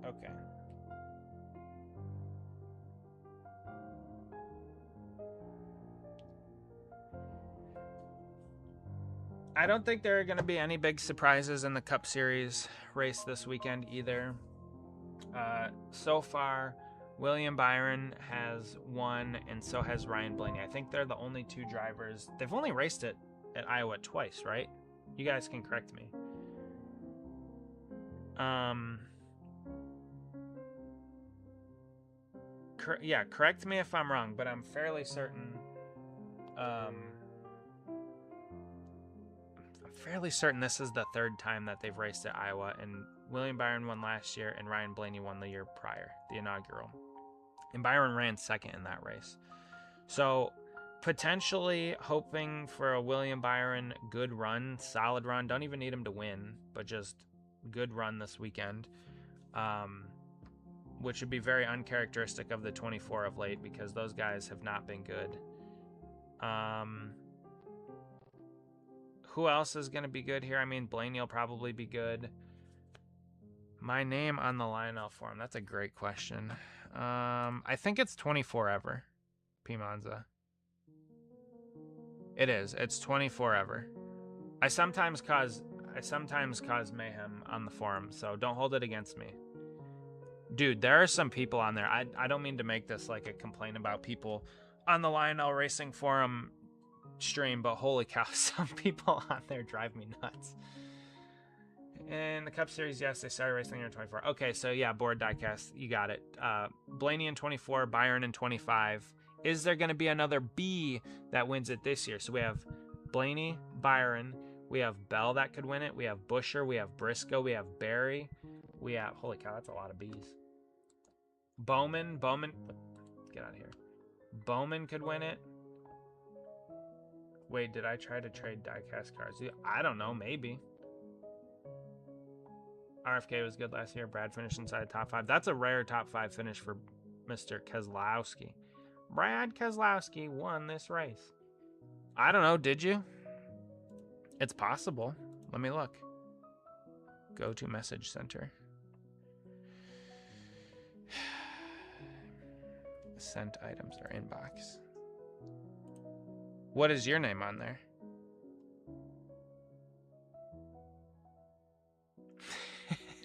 [SPEAKER 1] Okay. I don't think there are going to be any big surprises in the Cup Series race this weekend either. So far, William Byron has won, and so has Ryan Blaney. I think they're the only two drivers. They've only raced it at Iowa twice, right? You guys can correct me. Yeah, correct me if I'm wrong, but I'm fairly certain. I'm fairly certain this is the third time that they've raced at Iowa, and William Byron won last year, and Ryan Blaney won the year prior, the inaugural. And Byron ran second in that race. So potentially hoping for a William Byron good run, solid run. Don't even need him to win, but just good run this weekend. Which would be very uncharacteristic of the 24 of late because those guys have not been good. Who else is going to be good here? I mean, Blaney will probably be good. My name on the Lionel forum. That's a great question. I think it's 24 ever. P. Monza. It is. It's 24 ever. I sometimes cause mayhem on the forum, so don't hold it against me. Dude, there are some people on there. I don't mean to make this like a complaint about people on the Lionel Racing forum stream, but holy cow, some people on there drive me nuts. In the Cup Series, yes, they started racing in 24. Okay, so yeah, board diecast, you got it. Blaney in 24, Byron in 25. Is there going to be another B that wins it this year? So we have Blaney, Byron, we have Bell that could win it, we have Busher, we have Briscoe, we have Barry, we have, holy cow, that's a lot of B's. Bowman, get out of here. Bowman could win it. Wait, did I try to trade diecast cards? I don't know, maybe. RFK was good last year. Brad finished inside top 5. That's a rare top 5 finish for Mr. Keselowski. Brad Keselowski won this race. I don't know, did you? It's possible. Let me look. Go to message center. Sent items or inbox. What is your name on there?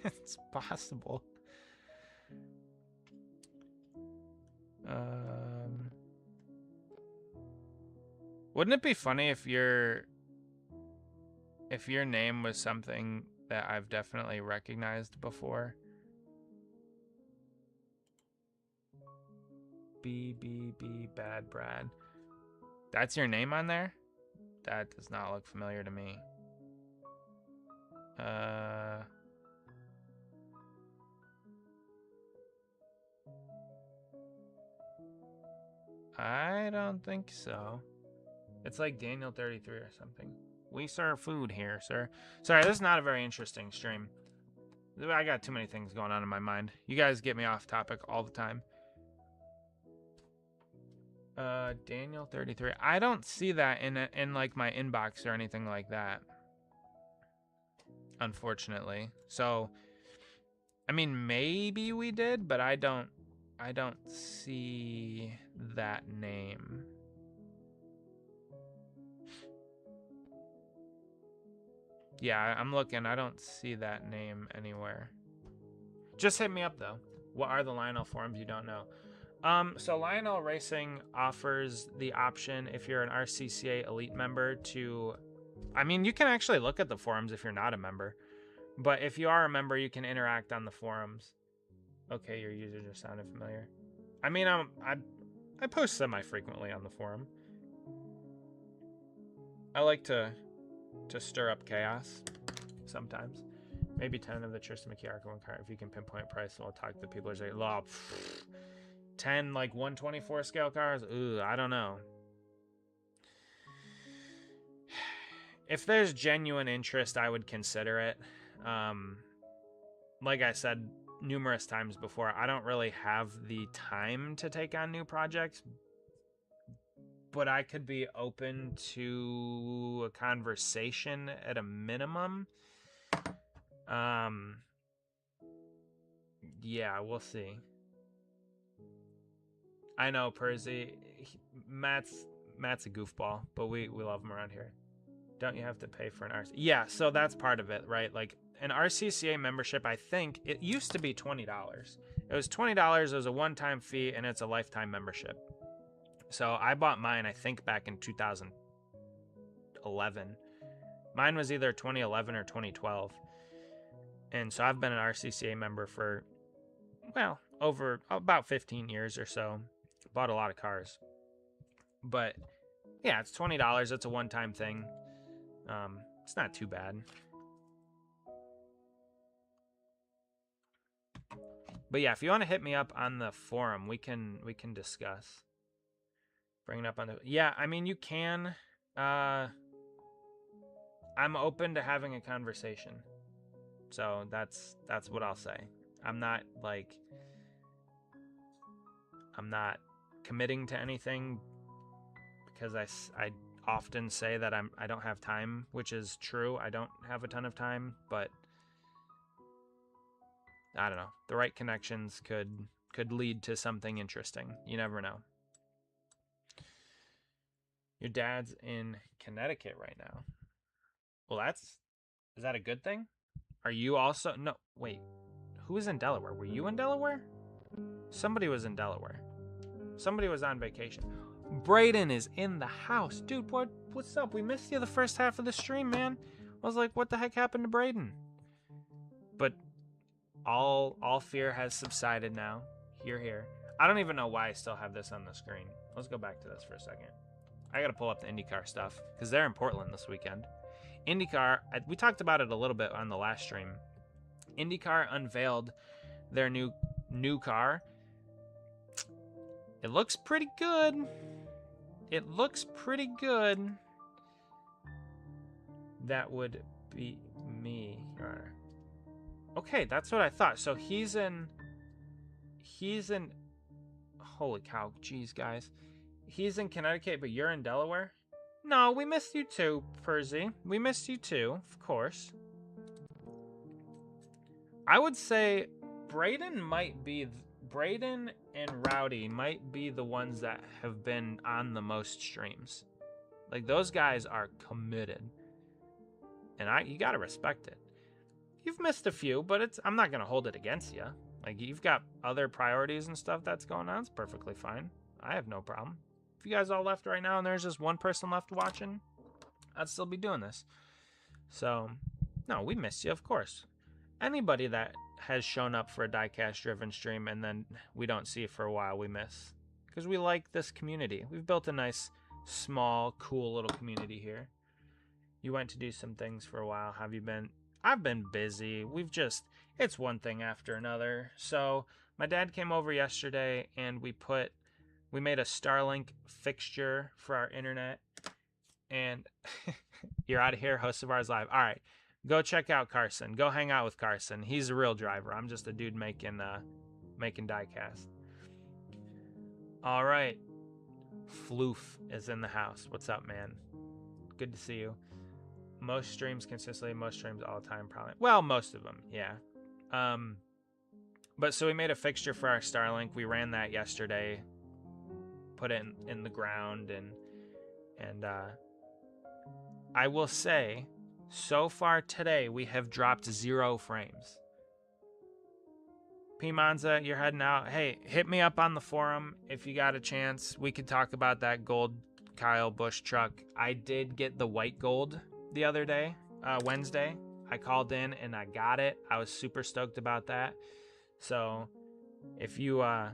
[SPEAKER 1] It's possible. Wouldn't it be funny if your name was something that I've definitely recognized before? B Bad Brad. That's your name on there? That does not look familiar to me. I don't think so. It's like Daniel 33 or something. We serve food here, sir. Sorry, this is not a very interesting stream. I got too many things going on in my mind. You guys get me off topic all the time. Daniel 33. I don't see that in like my inbox or anything like that. Unfortunately. So, I mean, maybe we did, but I don't see that name. Yeah, I'm looking. I don't see that name anywhere. Just hit me up, though. What are the Lionel forums you don't know? So Lionel Racing offers the option, if you're an RCCA Elite member, to... I mean, you can actually look at the forums if you're not a member. But if you are a member, you can interact on the forums. Okay, your user just sounded familiar. I mean, I post semi-frequently on the forum. I like to stir up chaos sometimes. Maybe 10 of the Tristan McKee ARCA 1 car. If you can pinpoint price, we'll talk to the people who say, 10 like 124 scale cars? Ooh, I don't know. If there's genuine interest, I would consider it. Like I said numerous times before, I don't really have the time to take on new projects, but I could be open to a conversation at a minimum. Yeah, we'll see. I know, Percy. Matt's a goofball, but we love him around here. Don't you have to pay for an RC? Yeah, so that's part of it, right? Like an RCCA membership, I think it used to be $20. It was $20. It was a one-time fee, and it's a lifetime membership. So I bought mine, I think, back in 2011. Mine was either 2011 or 2012. And so I've been an RCCA member for, well, over about 15 years or so. Bought a lot of cars. But yeah, it's $20. It's a one-time thing. It's not too bad. But yeah, if you want to hit me up on the forum, we can discuss. Bring it up on the... Yeah, I mean, you can. I'm open to having a conversation. So that's what I'll say. I'm not committing to anything because I often say that I don't have time, which is true. I don't have a ton of time, but I don't know. The right connections could lead to something interesting. You never know. Your dad's in Connecticut right now. Well, is that a good thing? Are you also... No, wait. Who was in Delaware? Were you in Delaware? Somebody was in Delaware. Somebody was on vacation. Braden is in the house. Dude, what's up? We missed you the first half of the stream, man. I was like, what the heck happened to Braden? But all fear has subsided now. Here. I don't even know why I still have this on the screen. Let's go back to this for a second. I got to pull up the IndyCar stuff because they're in Portland this weekend. IndyCar, we talked about it a little bit on the last stream. IndyCar unveiled their new car. It looks pretty good. That would be me. Okay, that's what I thought. So he's in... Holy cow, jeez, guys. He's in Connecticut, but you're in Delaware? No, we missed you too, Percy. We missed you too, of course. I would say Braden and Rowdy might be the ones that have been on the most streams. Like, those guys are committed. And you gotta respect it. You've missed a few, but I'm not gonna hold it against you. Like, you've got other priorities and stuff that's going on. It's perfectly fine. I have no problem. If you guys all left right now and there's just one person left watching, I'd still be doing this. So, no, we missed you, of course. Anybody that has shown up for a Diecast driven stream and then we don't see for a while, we miss. Because we like this community. We've built a nice, small, cool little community here. You went to do some things for a while. Have you been? I've been busy. It's one thing after another. So my dad came over yesterday and we made a Starlink fixture for our internet. And you're out of here, host of ours live. All right, go check out Carson. Go hang out with Carson. He's a real driver. I'm just a dude making diecast. All right, Floof is in the house. What's up, man? Good to see you. Most streams consistently, most streams all the time, probably. Well, most of them, yeah. But so we made a fixture for our Starlink. We ran that yesterday. Put it in the ground, and I will say, so far today we have dropped 0 frames. P Monza, you're heading out. Hey, hit me up on the forum if you got a chance. We could talk about that gold Kyle Busch truck. I did get the white gold the other day, Wednesday. I called in and I got it. I was super stoked about that. So if you're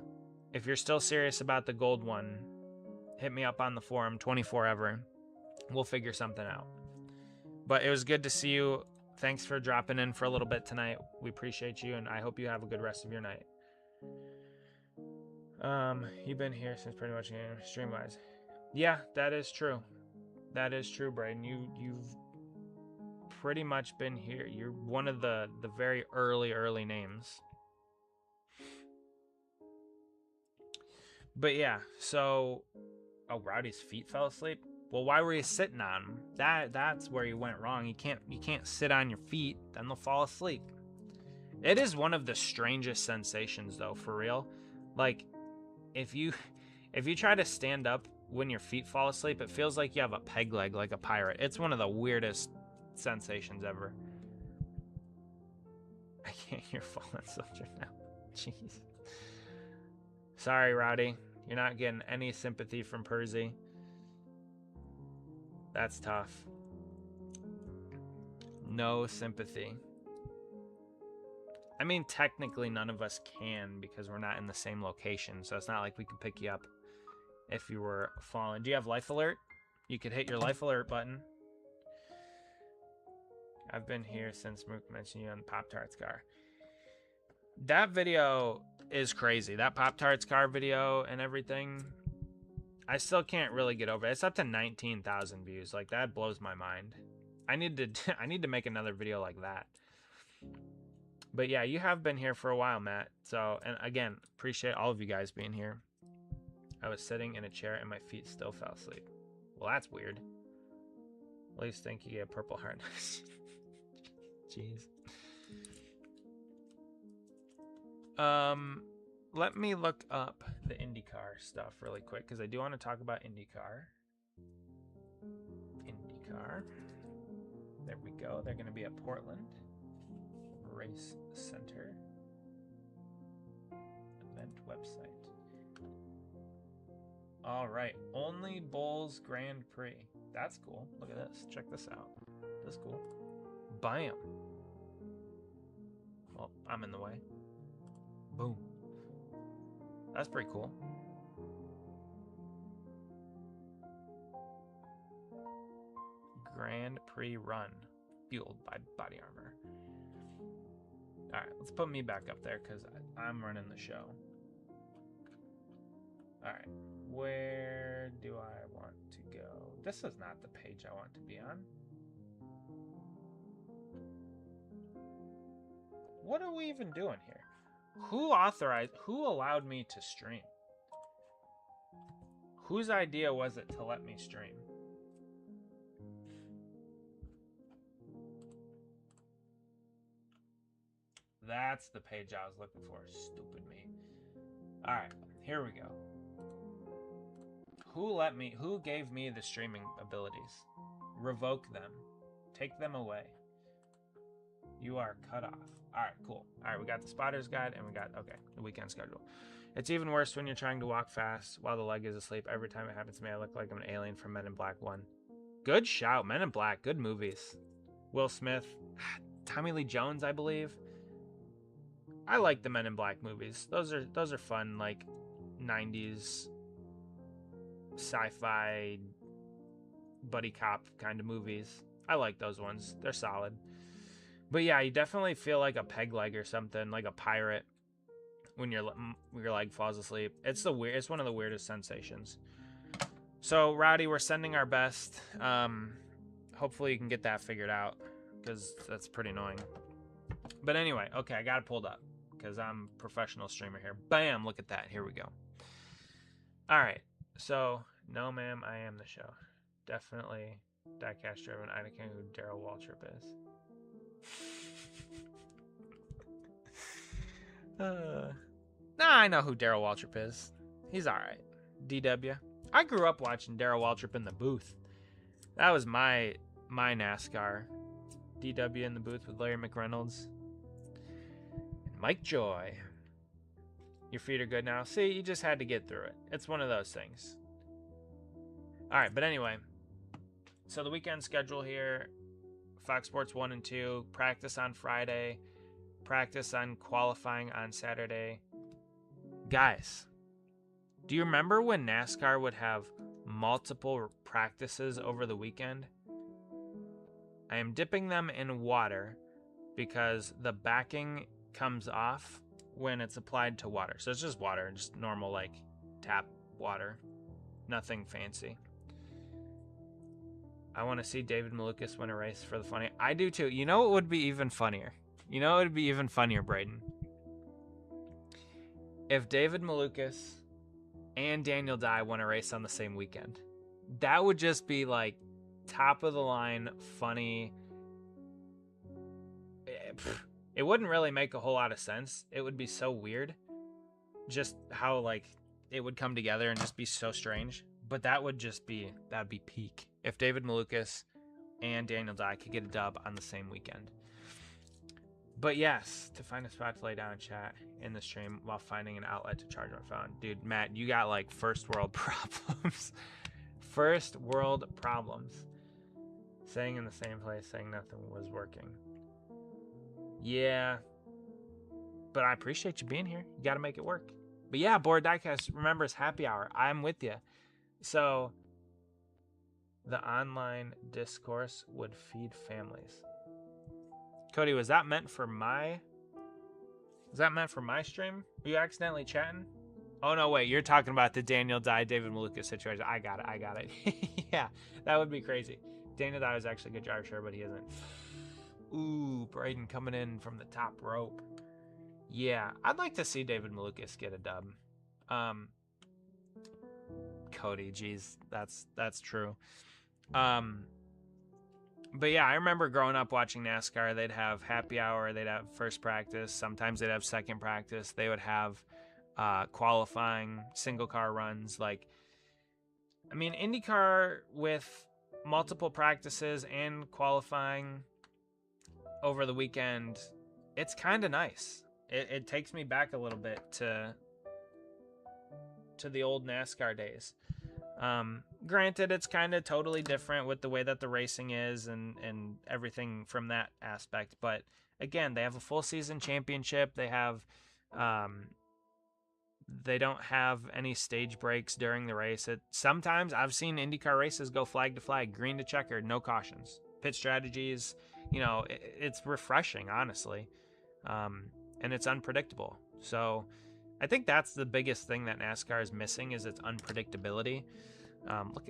[SPEAKER 1] still serious about the gold one, hit me up on the forum 24/7. We'll figure something out. But it was good to see you. Thanks for dropping in for a little bit tonight. We appreciate you, and I hope you have a good rest of your night. You've been here since pretty much stream-wise. Yeah, that is true. That is true, Braden. You've pretty much been here. You're one of the very early names. But yeah, so Rowdy's feet fell asleep. Well, why were you sitting on them? That's where you went wrong. You can't sit on your feet, then they'll fall asleep. It is one of the strangest sensations, though, for real. Like, if you try to stand up when your feet fall asleep, it feels like you have a peg leg, like a pirate. It's one of the weirdest sensations ever. I can't hear Fallen Soldier now. Jeez. Sorry, Rowdy. You're not getting any sympathy from Percy. That's tough. No sympathy. I mean, technically none of us can because we're not in the same location, so it's not like we could pick you up if you were falling. Do you have life alert? You could hit your life alert button. I've been here since Mook mentioned you on the Pop-Tarts car. That video is crazy. That Pop-Tarts car video and everything, I still can't really get over it. It's up to 19,000 views. Like, that blows my mind. I need to make another video like that. But yeah, you have been here for a while, Matt. So, and again, appreciate all of you guys being here. I was sitting in a chair and my feet still fell asleep. Well, that's weird. At least think you get a purple heart. Jeez. Let me look up the IndyCar stuff really quick because I do want to talk about IndyCar. There we go. They're going to be at Portland Race Center. Event website. All right. Only Bulls Grand Prix. That's cool. Look at this. Check this out. That's cool. Bam. Well, I'm in the way. Boom. That's pretty cool. Grand Prix run. Fueled by body armor. Alright, let's put me back up there because I'm running the show. Alright, where do I want to go? This is not the page I want to be on. What are we even doing here? Who allowed me to stream? Whose idea was it to let me stream? That's the page I was looking for. Stupid me. Alright, here we go. Who gave me the streaming abilities? Revoke them. Take them away. You are cut off. Alright, cool. Alright, we got the spotter's guide and we got, okay, the weekend schedule. It's even worse when you're trying to walk fast while the leg is asleep. Every time it happens to me, I look like I'm an alien from Men in Black 1. Good shout. Men in Black. Good movies. Will Smith. Tommy Lee Jones, I believe. I like the Men in Black movies. Those are fun, like 90s sci-fi buddy cop kind of movies. I like those ones. They're solid. But yeah, you definitely feel like a peg leg or something, like a pirate when your leg falls asleep. It's one of the weirdest sensations. So Rowdy, we're sending our best. Hopefully you can get that figured out because that's pretty annoying. But anyway, okay, I got it pulled up because I'm a professional streamer here. Bam, look at that. Here we go. All right. So, no, ma'am, I am the show. Definitely Diecast driven. I don't know who Daryl Waltrip is. Nah, I know who Daryl Waltrip is. He's all right. DW. I grew up watching Daryl Waltrip in the booth. That was my NASCAR. DW in the booth with Larry McReynolds and Mike Joy. Your feet are good now. See, you just had to get through it. It's one of those things. All right, but anyway. So the weekend schedule here, Fox Sports 1 and 2, practice on Friday, practice on qualifying on Saturday. Guys, do you remember when NASCAR would have multiple practices over the weekend? I am dipping them in water because the backing comes off when it's applied to water. So it's just water, just normal like tap water, nothing fancy. I want to see David Malukas win a race for the funny. I do too. You know what would be even funnier? Braden? If David Malukas and Daniel Dye won a race on the same weekend. That would just be like top of the line funny. It wouldn't really make a whole lot of sense. It would be so weird. Just how like it would come together and just be so strange. But that'd be peak. If David Malukas and Daniel Dye could get a dub on the same weekend. But yes, to find a spot to lay down and chat in the stream while finding an outlet to charge my phone. Dude, Matt, you got like first world problems. First world problems. Staying in the same place, saying nothing was working. Yeah. But I appreciate you being here. You got to make it work. But yeah, Board Diecast, remember it's happy hour. I'm with you. So, the online discourse would feed families. Cody, was that meant for my stream? Were you accidentally chatting? Oh, no, wait. You're talking about the Daniel Dye, David Malukas situation. I got it. Yeah, that would be crazy. Daniel Dye was actually a good driver, sure, but he isn't. Ooh, Braden coming in from the top rope. Yeah, I'd like to see David Malukas get a dub. Cody, geez, that's true. But yeah, I remember growing up watching NASCAR. They'd have happy hour, they'd have first practice, sometimes they'd have second practice, they would have qualifying, single car runs. Like, I mean, IndyCar with multiple practices and qualifying over the weekend, it's kind of nice. It takes me back a little bit to the old NASCAR days. Granted, it's kind of totally different with the way that the racing is and everything from that aspect. But again, they have a full season championship. They have, they don't have any stage breaks during the race. Sometimes I've seen IndyCar races go flag to flag, green to checkered, no cautions, pit strategies. You know, it's refreshing, honestly. And it's unpredictable. So I think that's the biggest thing that NASCAR is missing is its unpredictability.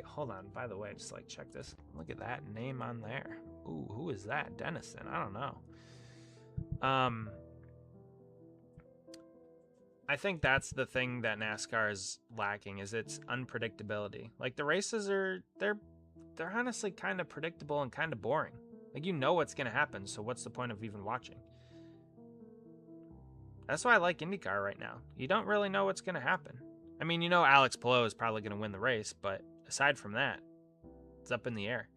[SPEAKER 1] Hold on, by the way, just like check this. Look at that name on there. Ooh, who is that? Dennison, I don't know. I think that's the thing that NASCAR is lacking is its unpredictability. Like the races they're honestly kind of predictable and kind of boring. Like you know what's going to happen, so what's the point of even watching? That's why I like IndyCar right now. You don't really know what's going to happen. I mean, you know Alex Palou is probably going to win the race, but aside from that, it's up in the air.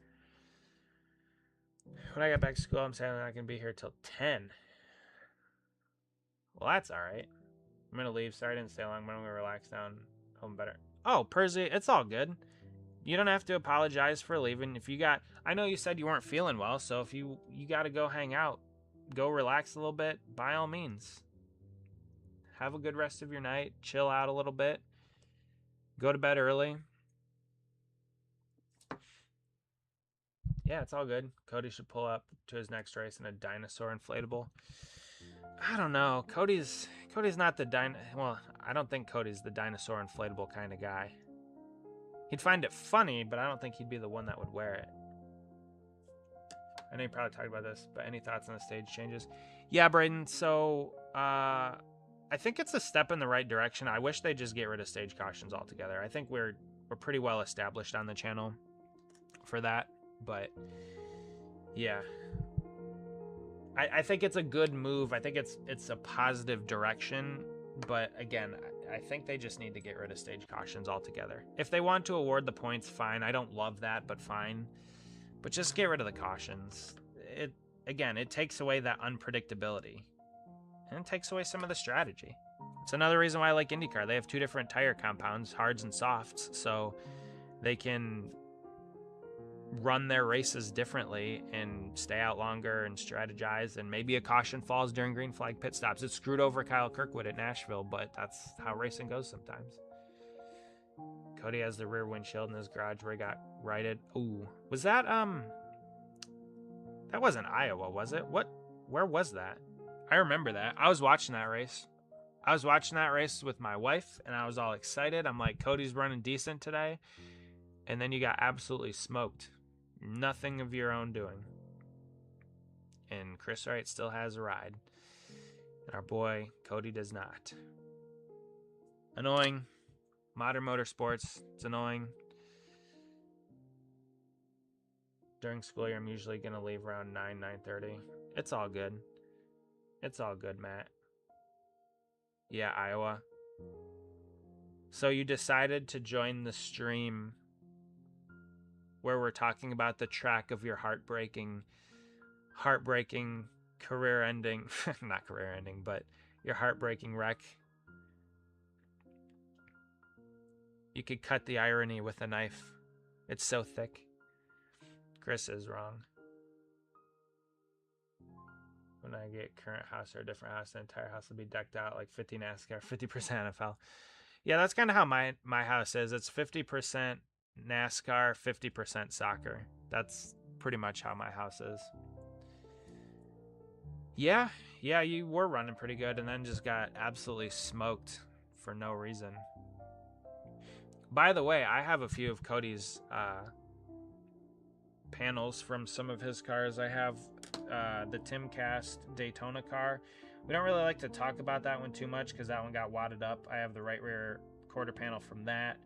[SPEAKER 1] When I get back to school, I'm saying I'm not going to be here till 10. Well, that's all right. I'm going to leave. Sorry I didn't stay long, but I'm going to relax down home better. Oh, Percy, it's all good. You don't have to apologize for leaving. I know you said you weren't feeling well, so if you got to go hang out, go relax a little bit, by all means. Have a good rest of your night. Chill out a little bit. Go to bed early. Yeah, it's all good. Cody should pull up to his next race in a dinosaur inflatable. I don't know. Cody's not the well, I don't think Cody's the dinosaur inflatable kind of guy. He'd find it funny, but I don't think he'd be the one that would wear it. I know you probably talked about this, but any thoughts on the stage changes? Yeah, Braden, so I think it's a step in the right direction. I wish they'd just get rid of stage cautions altogether. I think we're pretty well established on the channel for that. But yeah, I think it's a good move. I think it's a positive direction. But again, I think they just need to get rid of stage cautions altogether. If they want to award the points, fine. I don't love that, but fine. But just get rid of the cautions. It takes away that unpredictability. And it takes away some of the strategy. It's another reason why I like IndyCar. They have 2 different tire compounds, hards and softs, so they can run their races differently and stay out longer and strategize, and maybe a caution falls during green flag pit stops. It screwed over Kyle Kirkwood at Nashville, but that's how racing goes sometimes. Cody has the rear windshield in his garage where he got righted. Ooh, was that that wasn't Iowa, was it? Where was that? I remember that. I was watching that race. I was watching that race with my wife, and I was all excited. I'm like, Cody's running decent today. And then you got absolutely smoked. Nothing of your own doing. And Chris Wright still has a ride. And our boy, Cody, does not. Annoying. Modern motorsports, it's annoying. During school year, I'm usually going to leave around 9:30. It's all good. It's all good, Matt. Yeah, Iowa. So you decided to join the stream where we're talking about the track of your heartbreaking career-ending, not career-ending, but your heartbreaking wreck. You could cut the irony with a knife. It's so thick. Chris is wrong. When I get current house or a different house, the entire house will be decked out like 50 NASCAR, 50% NFL. Yeah, that's kind of how my house is. It's 50% NASCAR, 50% soccer. That's pretty much how my house is. Yeah, you were running pretty good and then just got absolutely smoked for no reason. By the way, I have a few of Cody's panels from some of his cars. I have the Diecast Daytona car. We don't really like to talk about that one too much because that one got wadded up. I have the right rear quarter panel from that.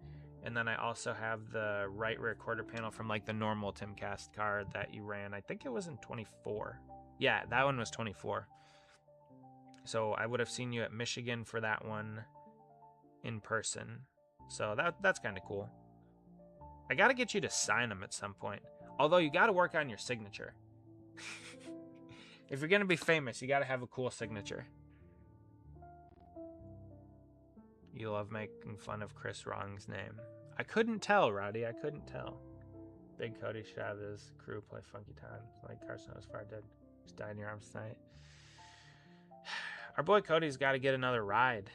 [SPEAKER 1] And then I also have the right rear quarter panel from like the normal Diecast car that you ran. I think it was in 24. Yeah, that one was 24. So I would have seen you at Michigan for that one in person. So that's kind of cool. I got to get you to sign them at some point. Although you got to work on your signature. If you're going to be famous, you got to have a cool signature. You love making fun of Chris Wrong's name. I couldn't tell, Roddy. I couldn't tell. Big Cody should have his crew play Funky Town like Carson was far dead. Just died in your arms tonight. Our boy Cody's got to get another ride.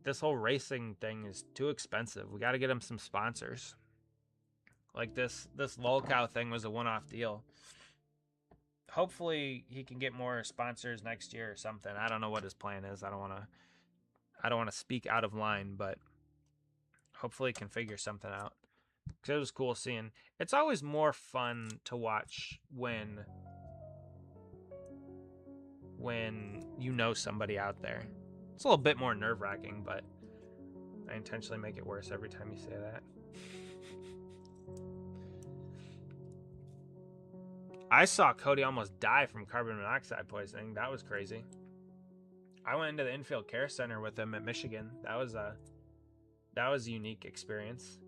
[SPEAKER 1] This whole racing thing is too expensive. We got to get him some sponsors. Like this Lolcow thing was a one-off deal. Hopefully he can get more sponsors next year or something. I don't know what his plan is. I don't want to speak out of line, but hopefully he can figure something out. Because it was cool seeing. It's always more fun to watch when you know somebody out there. It's a little bit more nerve-wracking, but I intentionally make it worse every time you say that. I saw Cody almost die from carbon monoxide poisoning. That was crazy. I went into the infield care center with him at Michigan. That was a unique experience.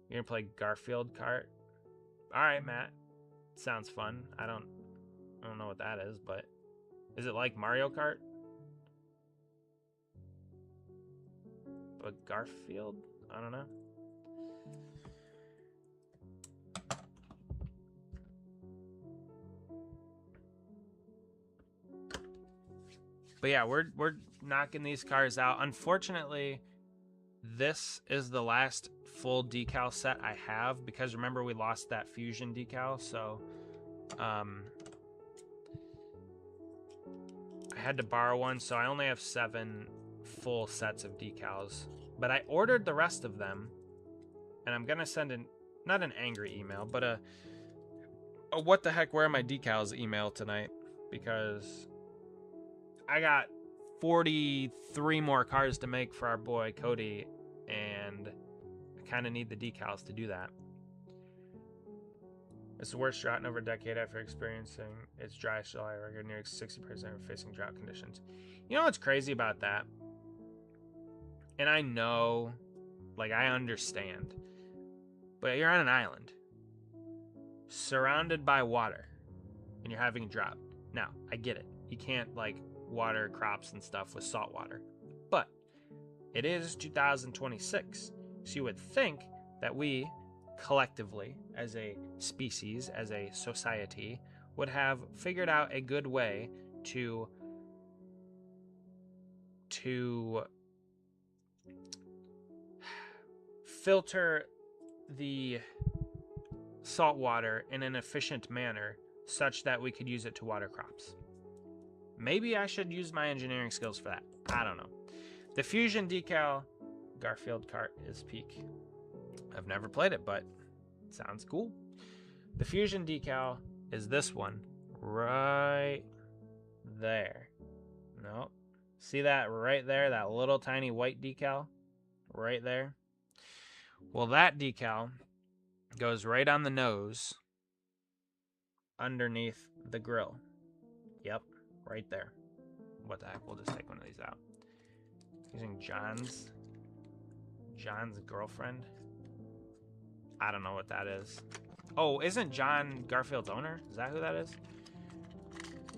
[SPEAKER 1] You're gonna play Garfield kart? All right, Matt. Sounds fun. I don't know what that is, but is it like Mario Kart? But Garfield? I don't know. But yeah, we're knocking these cars out. Unfortunately, this is the last full decal set I have because remember we lost that Fusion decal, so I had to borrow one, so I only have 7 full sets of decals. But I ordered the rest of them, and I'm gonna send not an angry email, but a what the heck, where are my decals email tonight, because I got 43 more cars to make for our boy Cody, and I kind of need the decals to do that. It's the worst drought in over a decade after experiencing its driest July record, near 60% facing drought conditions. You know what's crazy about that? And I know, like, I understand, but you're on an island surrounded by water and you're having drought. Now, I get it. You can't, like, water crops and stuff with salt water. But it is 2026, so you would think that we, collectively, as a species, as a society, would have figured out a good way to filter the salt water in an efficient manner such that we could use it to water crops. Maybe I should use my engineering skills for that. I don't know. The Fusion Decal Garfield cart is peak. I've never played it, but it sounds cool. The Fusion Decal is this one right there. Nope. See that right there? That little tiny white decal right there? Well, that decal goes right on the nose underneath the grill. Yep, right there. What the heck? We'll just take one of these out. Using John's girlfriend. I don't know what that is. Oh, isn't John Garfield's owner? Is that who that is?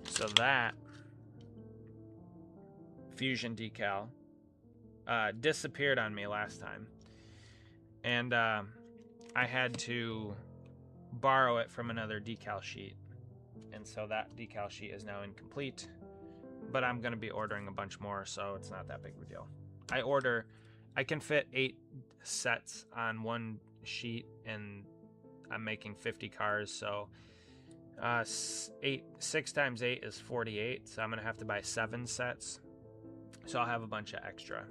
[SPEAKER 1] So that Fusion decal disappeared on me last time. And I had to borrow it from another decal sheet. And so that decal sheet is now incomplete. But I'm going to be ordering a bunch more, so it's not that big of a deal. I can fit 8 sets on one sheet, and I'm making 50 cars, so 6 times 8 is 48, so I'm going to have to buy 7 sets. So I'll have a bunch of extra.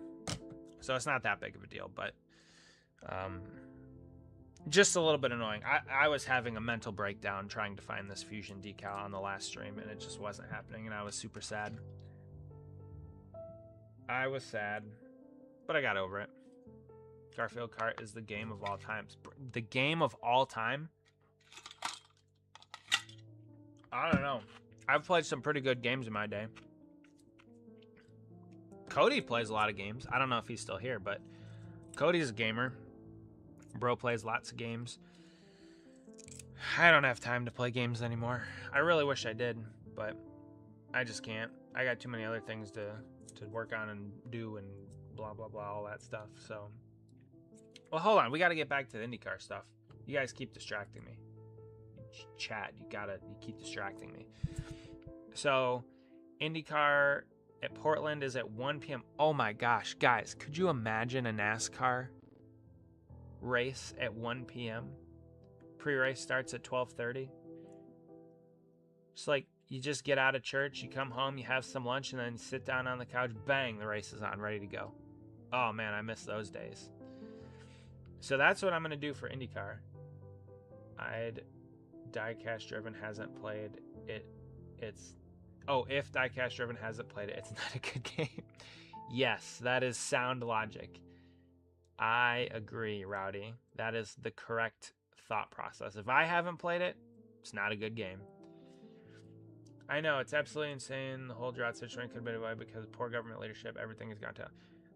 [SPEAKER 1] So it's not that big of a deal, but just a little bit annoying. I was having a mental breakdown trying to find this Fusion decal on the last stream, and it just wasn't happening, and I was super sad. I was sad, but I got over it. Garfield Kart is the game of all times. The game of all time? I don't know. I've played some pretty good games in my day. Cody plays a lot of games. I don't know if he's still here, but Cody's a gamer. Bro plays lots of games. I don't have time to play games anymore. I really wish I did, but I just can't. I got too many other things to work on and do and blah, blah, blah, all that stuff. So, well, hold on. We got to get back to the IndyCar stuff. You guys keep distracting me. Chad, you keep distracting me. So, IndyCar at Portland is at 1 p.m. Oh my gosh, guys, could you imagine a NASCAR race at 1 p.m.? Pre-race starts at 12:30. It's like you just get out of church, you come home, you have some lunch, and then sit down on the couch, bang, the race is on, ready to go. Oh man, I miss those days. So that's what I'm going to do for IndyCar. Diecast Driven hasn't played it. If Diecast Driven hasn't played it, it's not a good game. Yes, that is sound logic. I agree, Rowdy. That is the correct thought process. If I haven't played it, it's not a good game. I know, it's absolutely insane. The whole drought situation could have been away because of poor government leadership. Everything has gone to...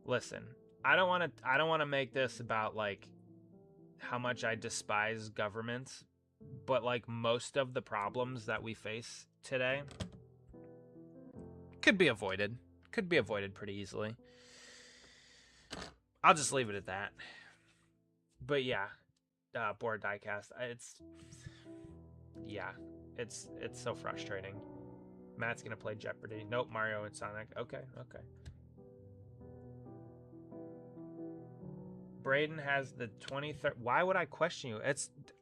[SPEAKER 1] Listen, I don't want to make this about, like, how much I despise governments, but, like, most of the problems that we face today could be avoided. Could be avoided pretty easily. I'll just leave it at that. But yeah, board diecast. It's so frustrating. Matt's gonna play Jeopardy. Nope, Mario and Sonic. Okay. Braden has the 23rd. Why would I question you?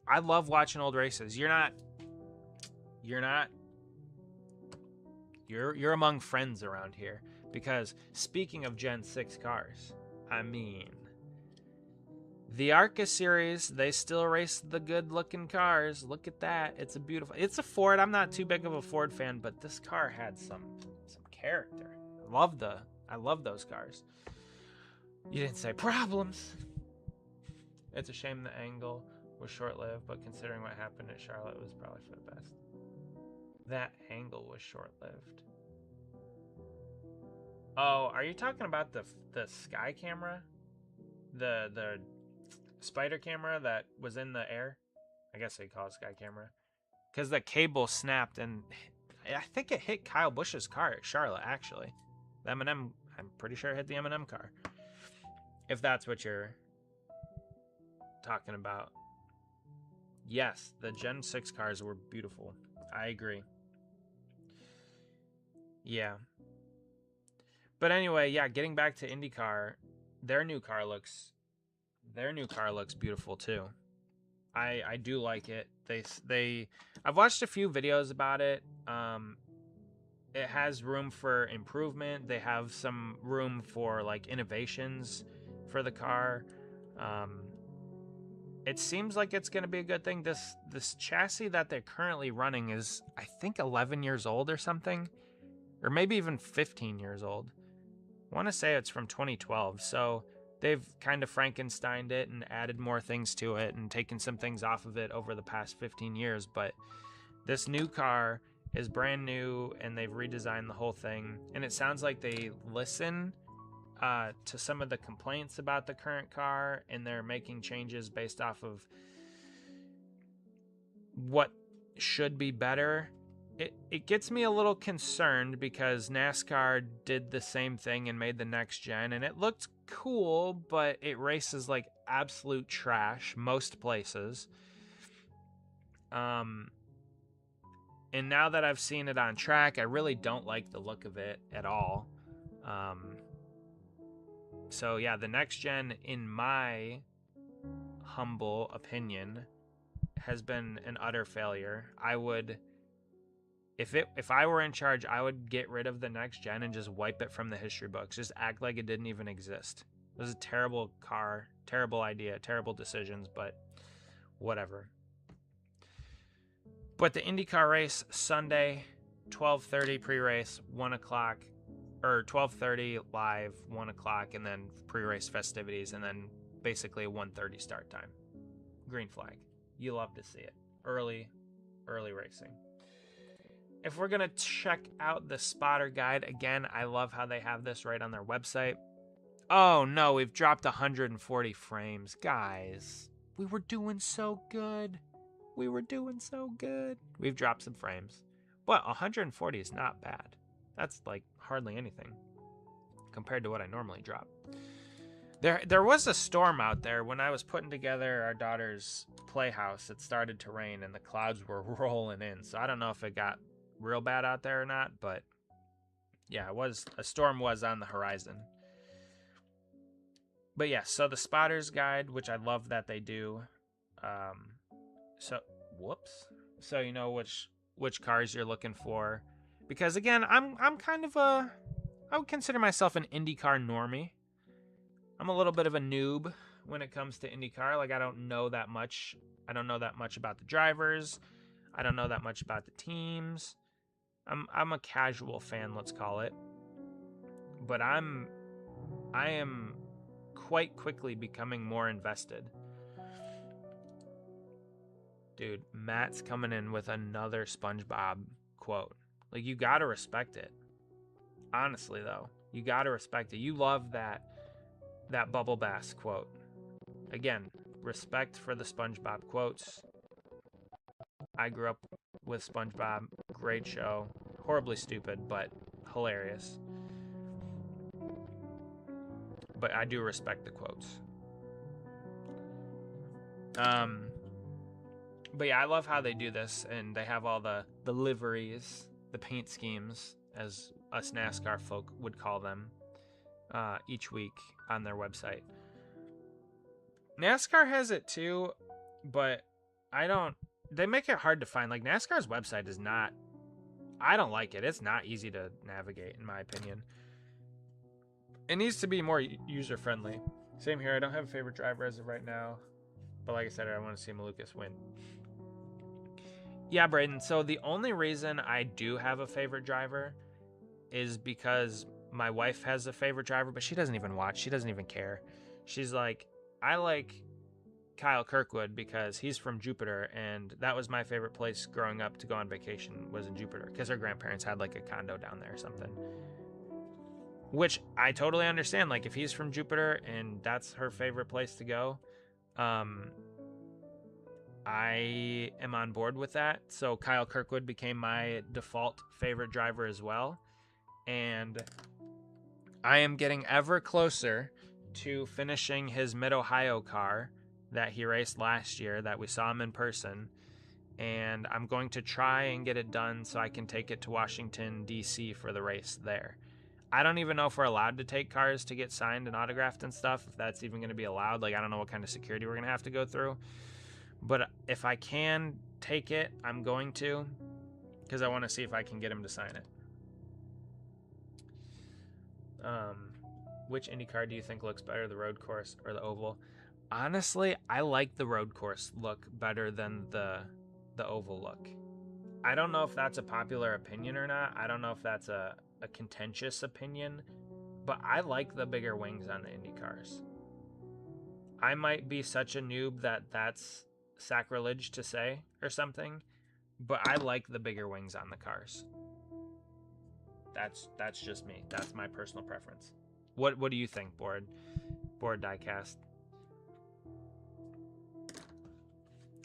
[SPEAKER 1] I love watching old races. You're among friends around here. Because speaking of Gen 6 cars, I mean, the ARCA series, they still race the good-looking cars. Look at that. It's a Ford. I'm not too big of a Ford fan, but this car had some character. I love those cars. You didn't say problems. It's a shame the angle was short-lived, but considering what happened at Charlotte, it was probably for the best. That angle was short-lived. Oh, are you talking about the sky camera? The spider camera that was in the air? I guess they call it sky camera. Because the cable snapped, and I think it hit Kyle Busch's car at Charlotte, actually. The M&M, I'm pretty sure it hit the M&M car. If that's what you're talking about. Yes, the Gen 6 cars were beautiful. I agree. Yeah. But anyway, yeah, getting back to IndyCar, their new car looks beautiful too. I do like it. I've watched a few videos about it. It has room for improvement. They have some room for like innovations for the car. It seems like it's going to be a good thing. This chassis that they're currently running is, I think, 11 years old or something, or maybe even 15 years old. I want to say it's from 2012. So they've kind of Frankensteined it and added more things to it and taken some things off of it over the past 15 years. But this new car is brand new and they've redesigned the whole thing. And it sounds like they listen to some of the complaints about the current car, and they're making changes based off of what should be better. It gets me a little concerned because NASCAR did the same thing and made the next gen, and it looked cool, but it races like absolute trash most places. And now that I've seen it on track, I really don't like the look of it at all. So yeah, the next gen, in my humble opinion, has been an utter failure. I would, if I were in charge, I would get rid of the next gen and just wipe it from the history books. Just act like it didn't even exist. It was a terrible car, terrible idea, terrible decisions, but whatever. But the IndyCar race Sunday, 12:30 pre-race, 1 o'clock, or 12:30 live, 1 o'clock, and then pre-race festivities, and then basically a 1:30 start time. Green flag. You love to see it. Early racing. If we're going to check out the spotter guide, again, I love how they have this right on their website. Oh no, we've dropped 140 frames. Guys, we were doing so good. We've dropped some frames. But 140 is not bad. That's like hardly anything compared to what I normally drop. There was a storm out there when I was putting together our daughter's playhouse. It started to rain and the clouds were rolling in. So I don't know if it got real bad out there or not, but yeah, a storm was on the horizon. But yeah, so the spotter's guide, which I love that they do. So you know which cars you're looking for, because again, I'm kind of I would consider myself an IndyCar normie. I'm a little bit of a noob when it comes to IndyCar. Like, I don't know that much about the drivers. I don't know that much about the teams. I'm a casual fan, let's call it. But I am quite quickly becoming more invested. Dude, Matt's coming in with another SpongeBob quote. Like, you gotta respect it. Honestly, though, you gotta respect it. You love that Bubble Bass quote. Again, respect for the SpongeBob quotes. I grew up with SpongeBob. Great show. Horribly stupid, but hilarious. But I do respect the quotes. But yeah, I love how they do this, and they have all the liveries, the paint schemes, as us NASCAR folk would call them, each week on their website. NASCAR has it too, but they make it hard to find. Like, NASCAR's website is not, I don't like it. It's not easy to navigate, in my opinion. It needs to be more user-friendly. Same here. I don't have a favorite driver as of right now, but like I said, I want to see Malukas win. Yeah, Braden, so the only reason I do have a favorite driver is because my wife has a favorite driver, but she doesn't even watch. She doesn't even care. She's like, I like Kyle Kirkwood because he's from Jupiter, and that was my favorite place growing up to go on vacation, was in Jupiter, because her grandparents had like a condo down there or something. Which I totally understand. Like, if he's from Jupiter and that's her favorite place to go, I am on board with that. So Kyle Kirkwood became my default favorite driver as well. And I am getting ever closer to finishing his Mid-Ohio car that he raced last year that we saw him in person. And I'm going to try and get it done so I can take it to Washington, D.C. for the race there. I don't even know if we're allowed to take cars to get signed and autographed and stuff, if that's even going to be allowed. Like, I don't know what kind of security we're going to have to go through. But if I can take it, I'm going to, because I want to see if I can get him to sign it. Which IndyCar do you think looks better, the road course or the oval? Honestly, I like the road course look better than the oval look. I don't know if that's a popular opinion or not. I don't know if that's a contentious opinion, but I like the bigger wings on the Indy cars. I might be such a noob that that's sacrilege to say or something, but I like the bigger wings on the cars. That's just me. That's my personal preference. What do you think, board Diecast?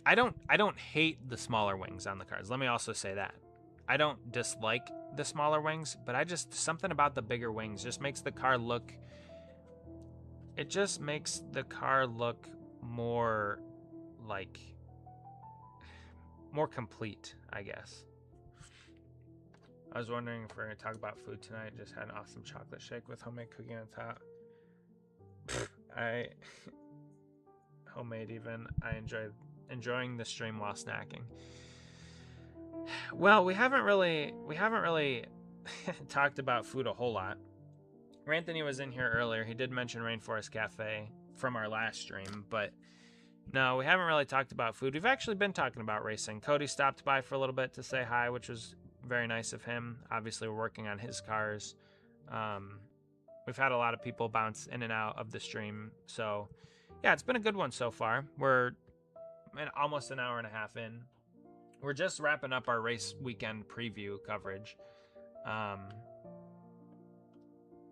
[SPEAKER 1] I don't hate the smaller wings on the cars. Let me also say that. I don't dislike the smaller wings, but something about the bigger wings just makes the car look, it just makes the car look more like, more complete, I guess. I was wondering if we're going to talk about food tonight. Just had an awesome chocolate shake with homemade cookie on top. Homemade even. I enjoying the stream while snacking. Well, we haven't really talked about food a whole lot. Anthony was in here earlier. He did mention Rainforest Cafe from our last stream, but no, we haven't really talked about food. We've actually been talking about racing. Cody stopped by for a little bit to say hi, which was very nice of him. Obviously, we're working on his cars. We've had a lot of people bounce in and out of the stream. So, yeah, it's been a good one so far. We're almost an hour and a half in. We're just wrapping up our race weekend preview coverage.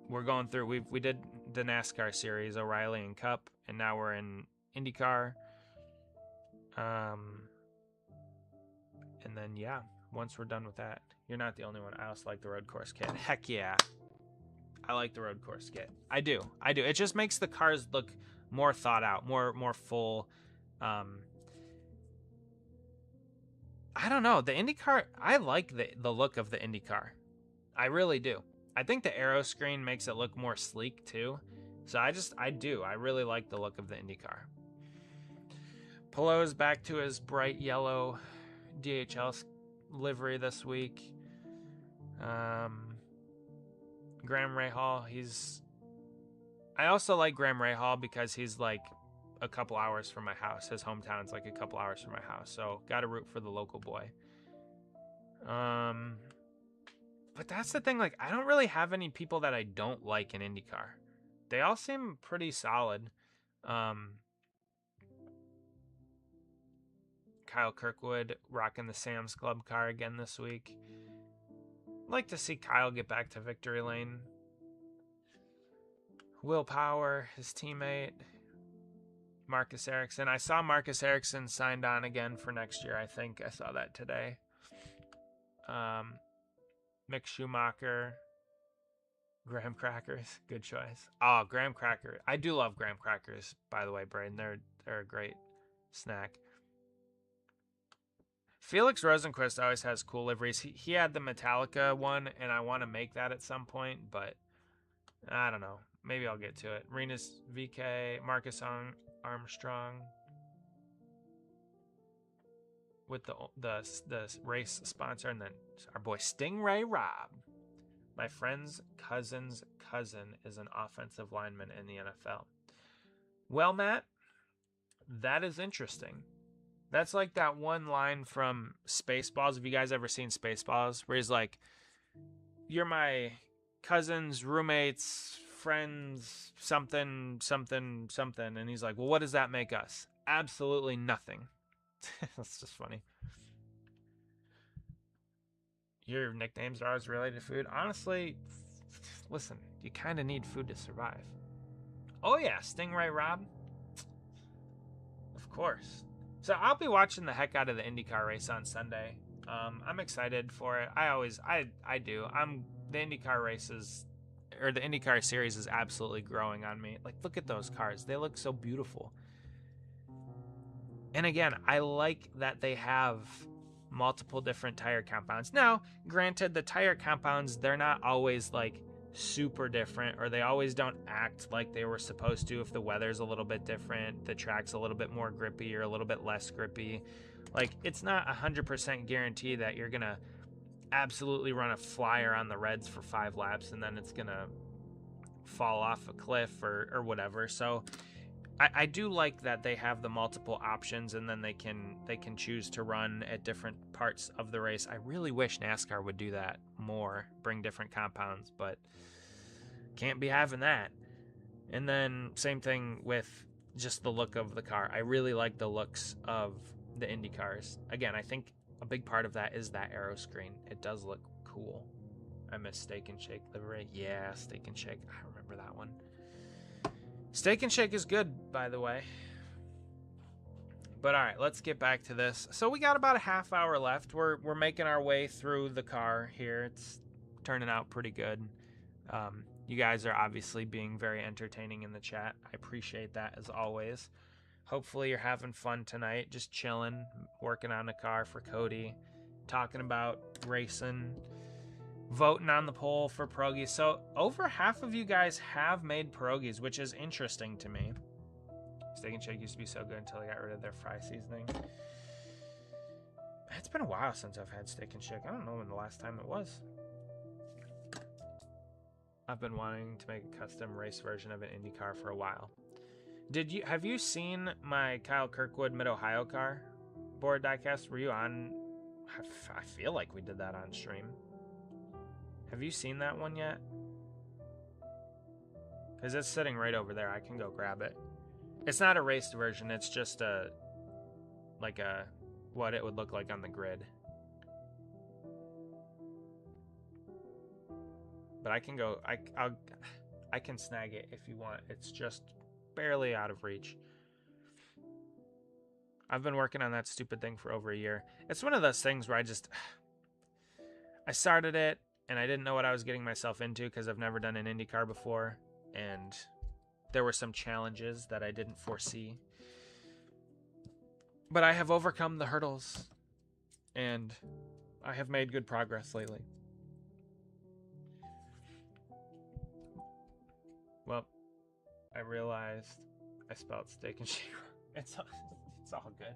[SPEAKER 1] We're going through, we did the NASCAR series, O'Reilly and Cup, and now we're in IndyCar. And then, yeah, once we're done with that, you're not the only one. I also like the road course kit. Heck yeah. I like the road course kit. I do. It just makes the cars look more thought out, more full. I don't know. The IndyCar, I like the look of the IndyCar. I really do. I think the aero screen makes it look more sleek too. So I really like the look of the IndyCar. Pelot's back to his bright yellow DHL livery this week. Graham Rahal, I also like Graham Rahal because he's like a couple hours from my house. His hometown's like a couple hours from my house, so gotta root for the local boy. But that's the thing, like, I don't really have any people that I don't like in IndyCar. They all seem pretty solid. Kyle Kirkwood rocking the Sam's Club car again this week. I'd like to see Kyle get back to victory lane. Will Power, his teammate. Marcus Ericsson. I saw Marcus Ericsson signed on again for next year. I think I saw that today. Mick Schumacher. Graham Crackers. Good choice. Oh, Graham Cracker. I do love Graham Crackers, by the way, Braden. They're a great snack. Felix Rosenquist always has cool liveries. He had the Metallica one, and I want to make that at some point, but I don't know. Maybe I'll get to it. Renus VK, Marcus Armstrong with the race sponsor, and then our boy Stingray Rob. My friend's cousin's cousin is an offensive lineman in the NFL. Well, Matt, that is interesting. That's like that one line from Spaceballs. Have you guys ever seen Spaceballs? Where he's like, you're my cousin's roommate's friends, something, something, something. And he's like, well, what does that make us? Absolutely nothing. That's just funny. Your nicknames are always related to food. Honestly, listen, you kind of need food to survive. Oh, yeah, Stingray Rob. Of course. So I'll be watching the heck out of the IndyCar race on Sunday. I'm excited for it. I do. The IndyCar races, or the IndyCar series is absolutely growing on me. Like, look at those cars. They look so beautiful. And again, I like that they have multiple different tire compounds. Now, granted, the tire compounds, they're not always like super different, or they always don't act like they were supposed to. If the weather's a little bit different, the track's a little bit more grippy or a little bit less grippy. Like, it's not 100% guarantee that you're gonna absolutely run a flyer on the reds for 5 laps and then it's gonna fall off a cliff or whatever. So I do like that they have the multiple options, and then they can choose to run at different parts of the race. I really wish NASCAR would do that more, bring different compounds, but can't be having that. And then same thing with just the look of the car. I really like the looks of the Indy cars. Again, I think a big part of that is that aero screen. It does look cool. I miss Steak and Shake livery. Yeah, Steak and Shake. I remember that one. Steak and Shake is good, by the way. But all right, let's get back to this. So we got about a half hour left. We're making our way through the car here. It's turning out pretty good. You guys are obviously being very entertaining in the chat. I appreciate that as always. Hopefully you're having fun tonight, just chilling, working on the car for Cody, talking about racing, voting on the poll for pierogies. So over half of you guys have made pierogies, which is interesting to me. Steak and Shake used to be so good until they got rid of their fry seasoning. It's been a while since I've had Steak and Shake. I don't know when the last time it was. I've been wanting to make a custom race version of an Indy car for a while. Have you seen my Kyle Kirkwood Mid-Ohio car board diecast? Were you on? I feel like we did that on stream. Have you seen that one yet? Because it's sitting right over there. I can go grab it. It's not a raced version. It's just what it would look like on the grid. But I can go. I can snag it if you want. It's just barely out of reach. I've been working on that stupid thing for over a year. It's one of those things where I started it and I didn't know what I was getting myself into because I've never done an IndyCar before, and there were some challenges that I didn't foresee. But I have overcome the hurdles and I have made good progress lately. Well, I realized I spelled Steak and Shake. It's all good.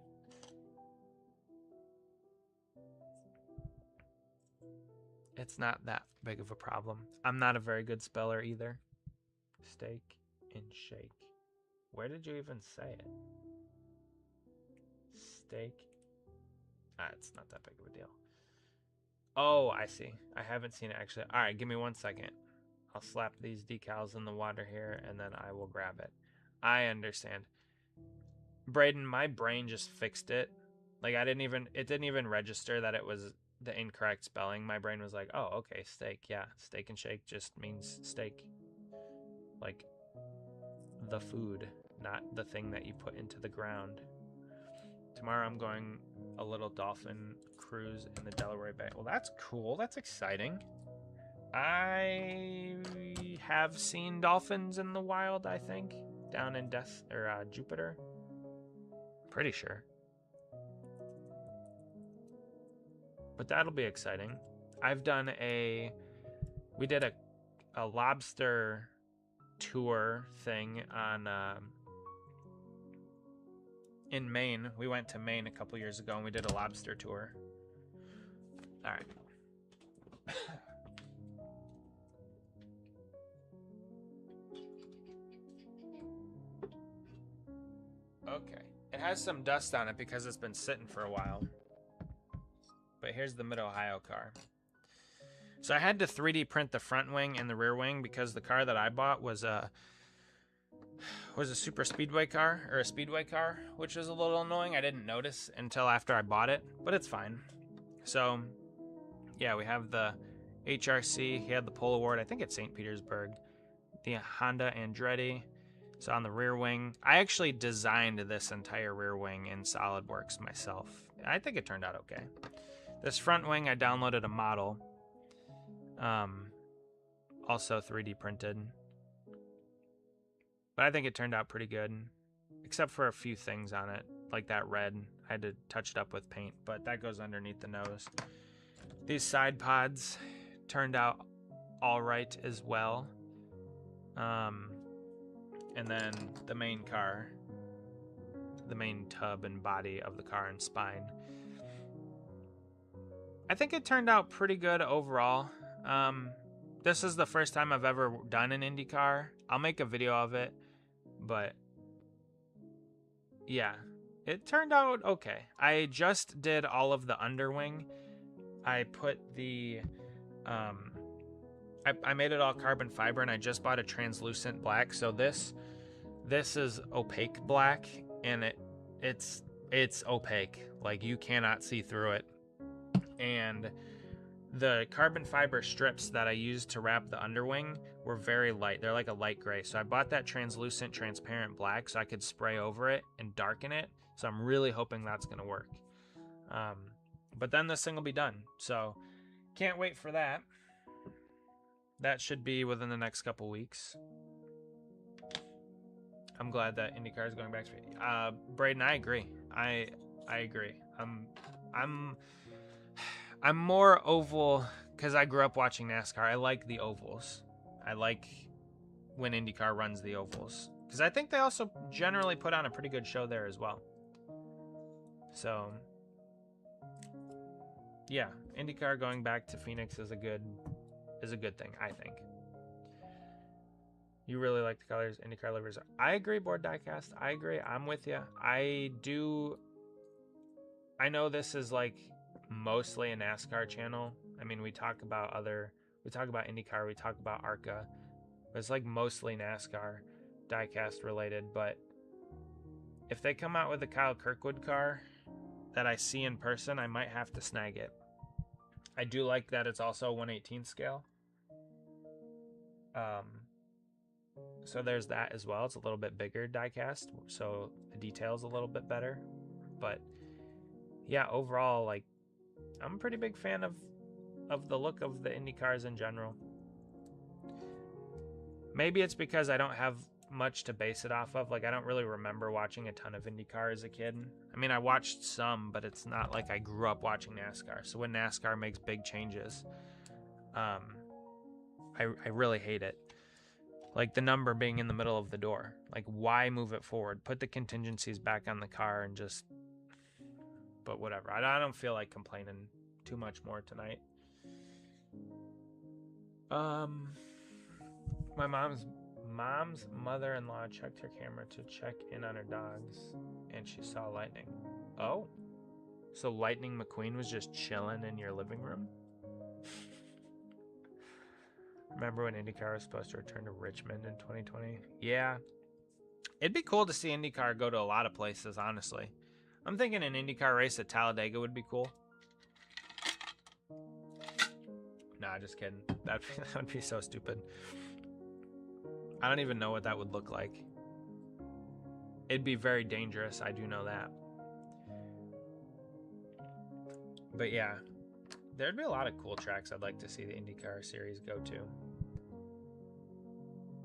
[SPEAKER 1] It's not that big of a problem. I'm not a very good speller either. Steak and Shake. Where did you even say it? Steak. It's not that big of a deal. Oh, I see. I haven't seen it actually. All right, give me 1 second. I'll slap these decals in the water here, and then I will grab it. I understand. Braden, my brain just fixed it. Like, it didn't even register that it was the incorrect spelling. My brain was like, oh, okay, steak. Yeah, Steak and Shake just means steak. Like, the food, not the thing that you put into the ground. Tomorrow I'm going a little dolphin cruise in the Delaware Bay. Well, that's cool. That's exciting. I have seen dolphins in the wild, I think, down in Jupiter. Pretty sure. But that'll be exciting. We did a lobster tour thing on in Maine. We went to Maine a couple years ago and we did a lobster tour. All right. Okay. It has some dust on it because it's been sitting for a while. But here's the Mid-Ohio car. So I had to 3D print the front wing and the rear wing because the car that I bought was a super speedway car, or a speedway car, which was a little annoying. I didn't notice until after I bought it, but it's fine. So yeah, we have the HRC. He had the Pole Award. I think it's St. Petersburg. The Honda Andretti. So on the rear wing, I actually designed this entire rear wing in SolidWorks myself. I think it turned out okay. This front wing, I downloaded a model. also 3D printed. But I think it turned out pretty good, except for a few things on it, like that red. I had to touch it up with paint, but that goes underneath the nose. These side pods turned out all right as well. And then the main car, the main tub and body of the car and spine. I think it turned out pretty good overall. This is the first time I've ever done an IndyCar. I'll make a video of it, but yeah, it turned out okay. I just did all of the underwing. I put the, I made it all carbon fiber, and I just bought a translucent black. So this is opaque black, and it's opaque. Like, you cannot see through it. And the carbon fiber strips that I used to wrap the underwing were very light. They're like a light gray. So I bought that translucent, transparent black so I could spray over it and darken it. So I'm really hoping that's going to work. But then this thing will be done. So can't wait for that. That should be within the next couple weeks. I'm glad that IndyCar is going back to Braden, I agree. I agree. I'm more oval because I grew up watching NASCAR. I like the ovals. I like when IndyCar runs the ovals because I think they also generally put on a pretty good show there as well. So yeah, IndyCar going back to Phoenix is a good thing, I think. You really like the colors IndyCar livers. I agree, Board Diecast. I agree. I'm with you. I know this is like mostly a NASCAR channel. I mean, we talk about IndyCar, we talk about ARCA, but it's like mostly NASCAR diecast related. But if they come out with a Kyle Kirkwood car that I see in person, I might have to snag it. I do like that it's also 1/18 scale. So there's that as well. It's a little bit bigger diecast, so the detail's a little bit better. But yeah, overall, like, I'm a pretty big fan of the look of the Indy cars in general. Maybe it's because I don't have much to base it off of. Like, I don't really remember watching a ton of IndyCar as a kid. I mean, I watched some, but it's not like I grew up watching NASCAR. So when NASCAR makes big changes, I really hate it. Like the number being in the middle of the door. Like, why move it forward? Put the contingencies back on the car and just... But whatever. I don't feel like complaining too much more tonight. My mom's mother-in-law checked her camera to check in on her dogs, and she saw lightning. Oh, so Lightning McQueen was just chilling in your living room? Remember when IndyCar was supposed to return to Richmond in 2020? Yeah. It'd be cool to see IndyCar go to a lot of places, honestly. I'm thinking an IndyCar race at Talladega would be cool. Nah, just kidding. That would be so stupid. I don't even know what that would look like. It'd be very dangerous, I do know that. But yeah, there'd be a lot of cool tracks I'd like to see the IndyCar series go to.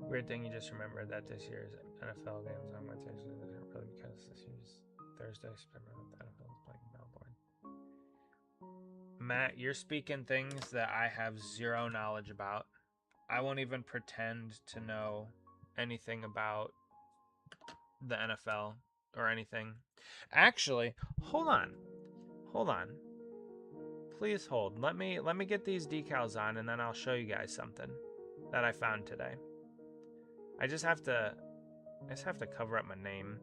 [SPEAKER 1] Weird thing, you just remembered that this year's NFL game was on Wednesday, really, because this year's Thursday, September 11th, NFL is playing Melbourne. Matt, you're speaking things that I have zero knowledge about. I won't even pretend to know anything about the NFL or anything. Actually, hold on. Please hold. Let me get these decals on, and then I'll show you guys something that I found today. I just have to cover up my name.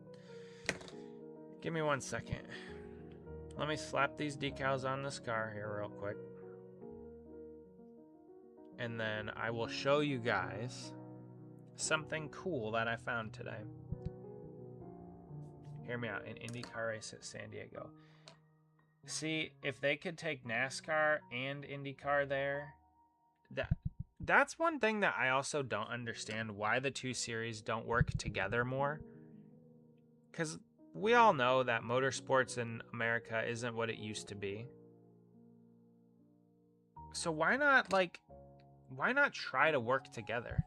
[SPEAKER 1] Give me 1 second. Let me slap these decals on this car here real quick. And then I will show you guys something cool that I found today. Hear me out. An IndyCar race at San Diego. See, if they could take NASCAR and IndyCar there, that's one thing that I also don't understand, why the two series don't work together more. Because we all know that motorsports in America isn't what it used to be. So why not, like, why not try to work together?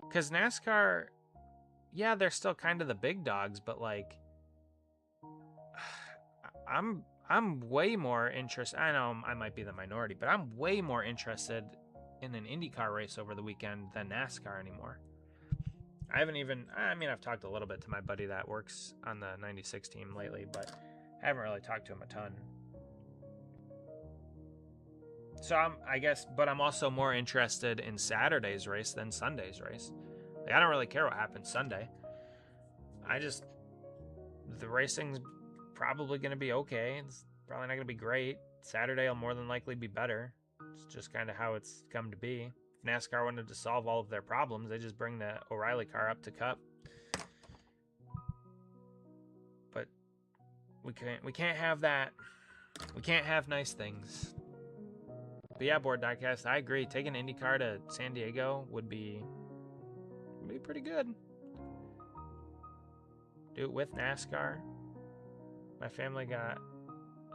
[SPEAKER 1] Because NASCAR, yeah, they're still kind of the big dogs, but like, I'm way more interested. I know I might be the minority, but I'm way more interested in an IndyCar race over the weekend than NASCAR anymore. I've talked a little bit to my buddy that works on the 96 team lately, but I haven't really talked to him a ton. So I'm also more interested in Saturday's race than Sunday's race. Like, I don't really care what happens Sunday. The racing's probably going to be okay. It's probably not going to be great. Saturday will more than likely be better. It's just kind of how it's come to be. If NASCAR wanted to solve all of their problems, they just bring the O'Reilly car up to Cup. But we can't have that. We can't have nice things. But yeah, Board Diecast, I agree. Taking an IndyCar to San Diego would be pretty good. Do it with NASCAR. My family got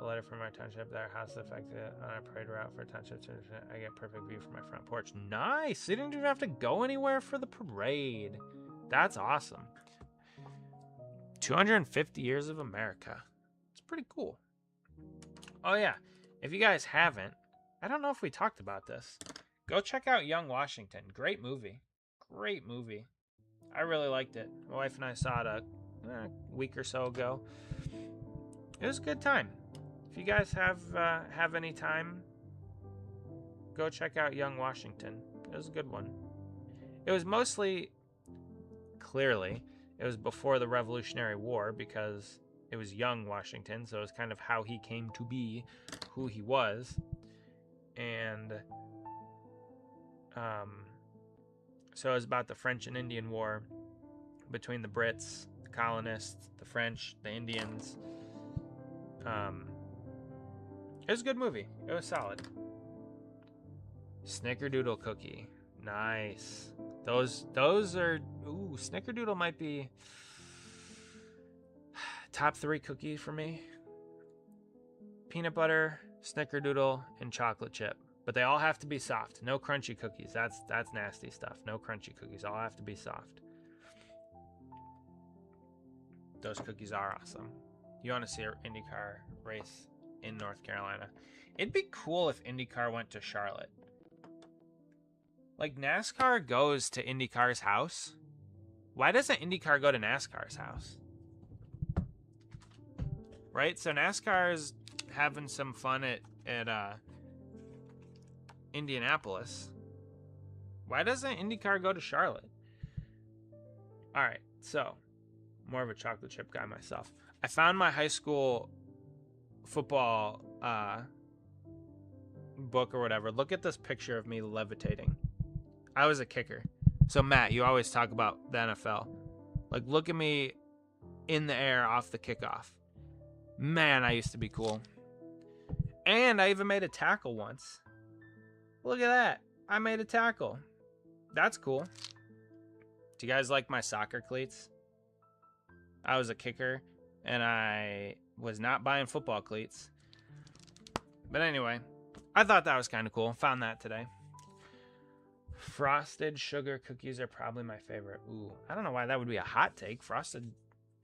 [SPEAKER 1] a letter from my township that our house affected on a parade route for township. I get perfect view from my front porch. Nice! You didn't even have to go anywhere for the parade. That's awesome. 250 years of America. It's pretty cool. Oh yeah, if you guys haven't, I don't know if we talked about this. Go check out Young Washington. Great movie. Great movie. I really liked it. My wife and I saw it a week or so ago. It was a good time. If you guys have any time, go check out Young Washington. It was a good one. It was clearly, it was before the Revolutionary War because it was young Washington, so it was kind of how he came to be who he was. And so it was about the French and Indian War between the Brits, the colonists, the French, the Indians. It was a good movie. It was solid. Snickerdoodle cookie. Nice. Those are... Ooh, Snickerdoodle might be top 3 cookie for me. Peanut butter, Snickerdoodle, and chocolate chip. But they all have to be soft. No crunchy cookies. That's nasty stuff. No crunchy cookies. All have to be soft. Those cookies are awesome. You want to see an IndyCar race in North Carolina. It'd be cool if IndyCar went to Charlotte. Like, NASCAR goes to IndyCar's house. Why doesn't IndyCar go to NASCAR's house? Right? So NASCAR's having some fun at Indianapolis. Why doesn't IndyCar go to Charlotte? All right, so more of a chocolate chip guy myself. I found my high school football book or whatever. Look at this picture of me levitating. I was a kicker. So Matt, you always talk about the NFL. Like, look at me in the air off the kickoff. Man, I used to be cool. And I even made a tackle once. Look at that. I made a tackle. That's cool. Do you guys like my soccer cleats? I was a kicker, and I was not buying football cleats. But anyway, I thought that was kind of cool. Found that today. Frosted sugar cookies are probably my favorite. Ooh, I don't know why that would be a hot take. Frosted,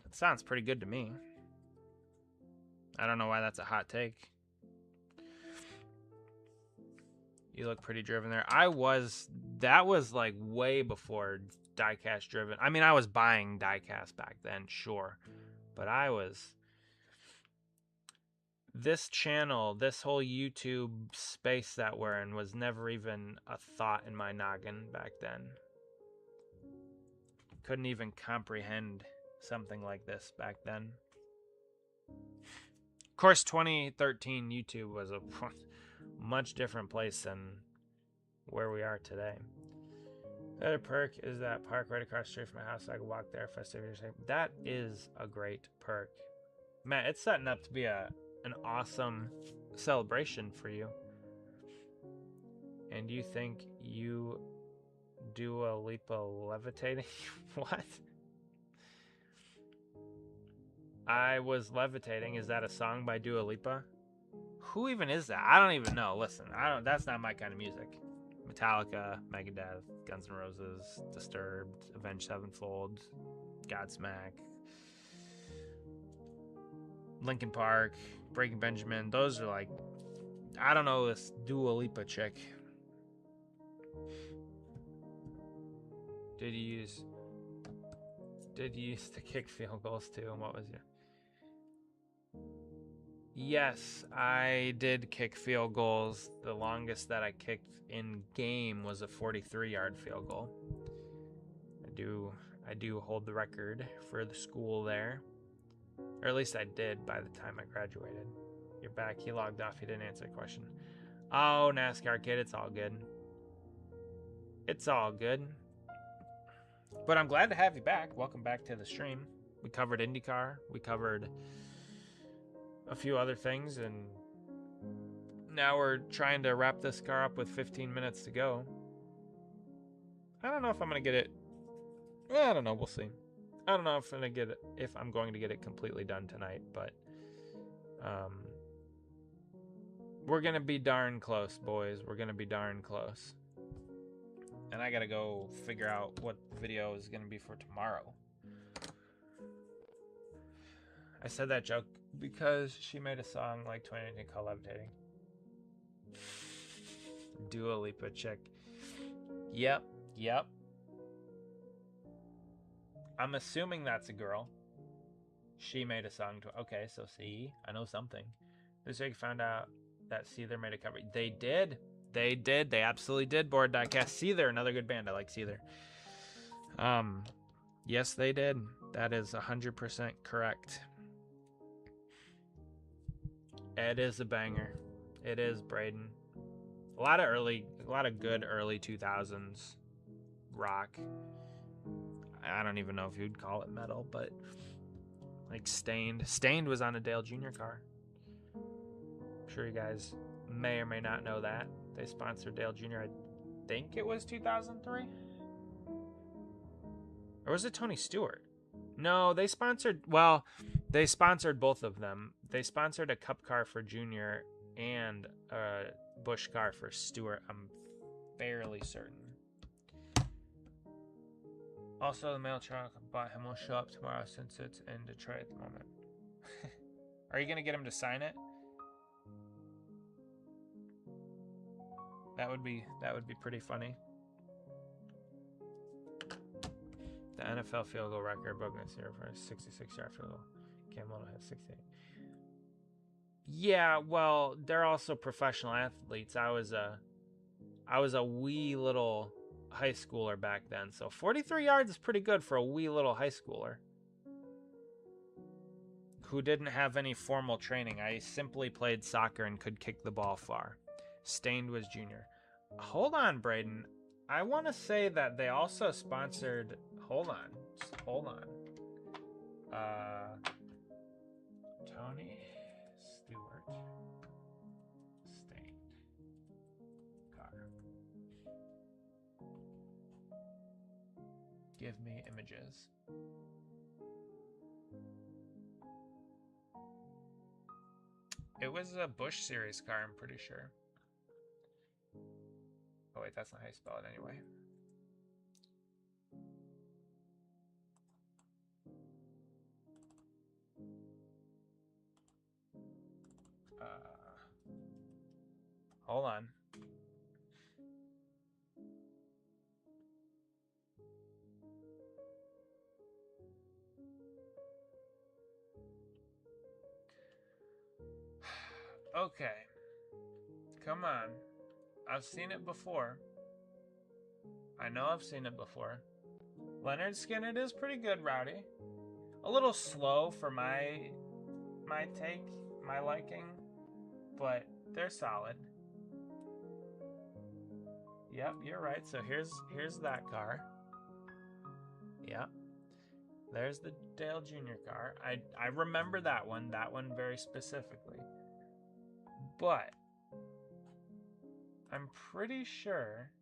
[SPEAKER 1] that sounds pretty good to me. I don't know why that's a hot take. You look pretty driven there. That was like way before Diecast driven. I mean, I was buying Diecast back then, sure. But this channel, this whole YouTube space that we're in was never even a thought in my noggin back then. Couldn't even comprehend something like this back then. Of course, 2013 YouTube was a much different place than where we are today. The other perk is that park right across the street from my house, so I can walk there. Festivities. That is a great perk. Matt, it's setting up to be an awesome celebration for you. And you think you do a Lipa levitating? What? I was levitating. Is that a song by Dua Lipa? Who even is that? I don't even know. Listen, that's not my kind of music. Metallica, Megadeth, Guns N' Roses, Disturbed, Avenged Sevenfold, Godsmack, Linkin Park, Breaking Benjamin. Those are like, I don't know, this Dua Lipa chick. Did you use to kick field goals too? And what was your? Yes, I did kick field goals. The longest that I kicked in game was a 43-yard field goal. I do hold the record for the school there. Or at least I did by the time I graduated. You're back. He logged off. He didn't answer the question. Oh, NASCAR kid, it's all good. It's all good. But I'm glad to have you back. Welcome back to the stream. We covered IndyCar. We covered a few other things, and now we're trying to wrap this car up with 15 minutes to go. I don't know if I'm going to get it. I don't know. We'll see. I don't know if I'm going to get it completely done tonight, but we're going to be darn close, boys. We're going to be darn close. And I got to go figure out what video is going to be for tomorrow. I said that joke because she made a song like 2019 called Levitating. Dua Lipa chick. Yep. I'm assuming that's a girl. She made a song to. Okay, so see, I know something. This week found out that Seether made a cover. They did. They absolutely did. Board Diecast. Seether, another good band. I like Seether. Yes, they did. That is 100% correct. It is a banger. It is, Braden. A lot of good early 2000s rock. I don't even know if you'd call it metal, but like Stained. Stained was on a Dale Jr. car. I'm sure you guys may or may not know that. They sponsored Dale Jr. I think it was 2003. Or was it Tony Stewart? No, they sponsored both of them. They sponsored a Cup car for Junior and a Busch car for Stewart. I'm fairly certain. Also, the mail truck bought him will show up tomorrow since it's in Detroit at the moment. Are you going to get him to sign it? That would be pretty funny. The NFL field goal record broken this year for a 66-yard field goal. Cam Little has 68. Yeah, well, they're also professional athletes. I was a wee little high schooler back then, so 43 yards is pretty good for a wee little high schooler who didn't have any formal training. I simply played soccer and could kick the ball far. Stained was Junior. Hold on, Braden. I want to say that they also sponsored. Hold on. Tony Stewart Stained car. Give me images. It was a Busch Series car, I'm pretty sure. Oh wait, that's not how you spell it anyway. Hold on. Okay. Come on. I've seen it before. I know I've seen it before. Leonard Skinner is pretty good, Rowdy. A little slow for my liking, but they're solid. Yep, you're right. So here's that car. Yep. There's the Dale Jr. car. I remember that one very specifically. But I'm pretty sure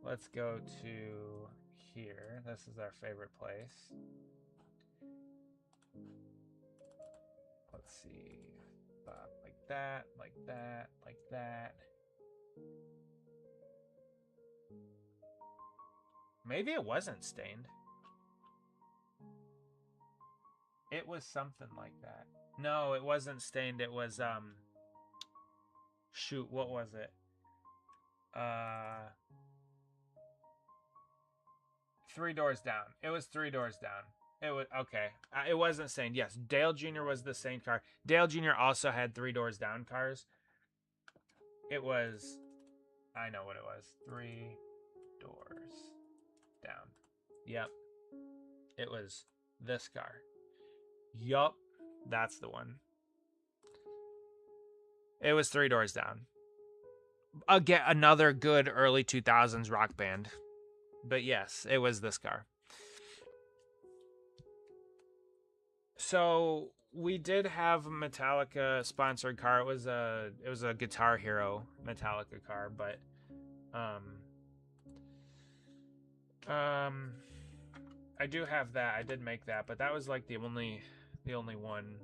[SPEAKER 1] let's go to here. This is our favorite place. Let's see. Like that, like that, like that. Maybe it wasn't stained. It was something like that. No, it wasn't stained. It was shoot, what was it? Three Doors Down. It was Three Doors Down. It was okay. It wasn't stained. Yes, Dale Jr. was the stained car. Dale Jr. also had Three Doors Down cars. It was, I know what it was. Three Doors Down. Yep. It was this car. Yup. That's the one. It was Three Doors Down. Again, another good early 2000s rock band. But yes, it was this car. So we did have a Metallica sponsored car. It was a Guitar Hero Metallica car, but I do have that. I did make that, but that was like the only one.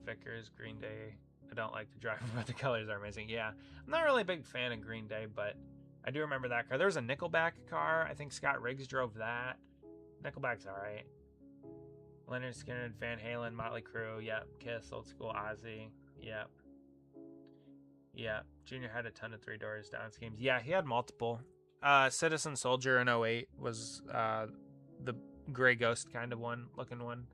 [SPEAKER 1] Vickers, Green Day. I don't like the driver, but the colors are amazing. Yeah, I'm not really a big fan of Green Day, but I do remember that car. There was a Nickelback car. I think Scott Riggs drove that. Nickelback's all right. Leonard Skinner, Van Halen, Motley Crue. Yep. Kiss, Old School, Ozzy. Yep. Yeah. Junior had a ton of Three Doors Down schemes. Yeah, he had multiple. Citizen Soldier in 08 was the Gray Ghost kind of looking one.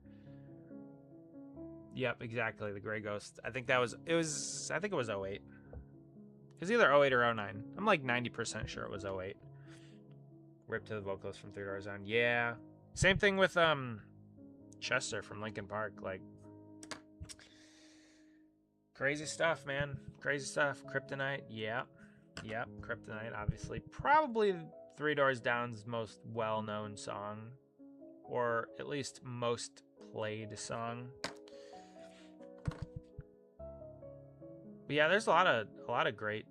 [SPEAKER 1] Yep, exactly, the Gray Ghost. I think it was 08. It was either 08 or 09. I'm like 90% sure it was 08. Rip to the vocalist from Three Doors Down. Yeah. Same thing with Chester from Linkin Park. Like, crazy stuff, man. Crazy stuff. Kryptonite. Yeah. Yep. Kryptonite, obviously. Probably Three Doors Down's most well-known song. Or at least most played song. But yeah, there's a lot of great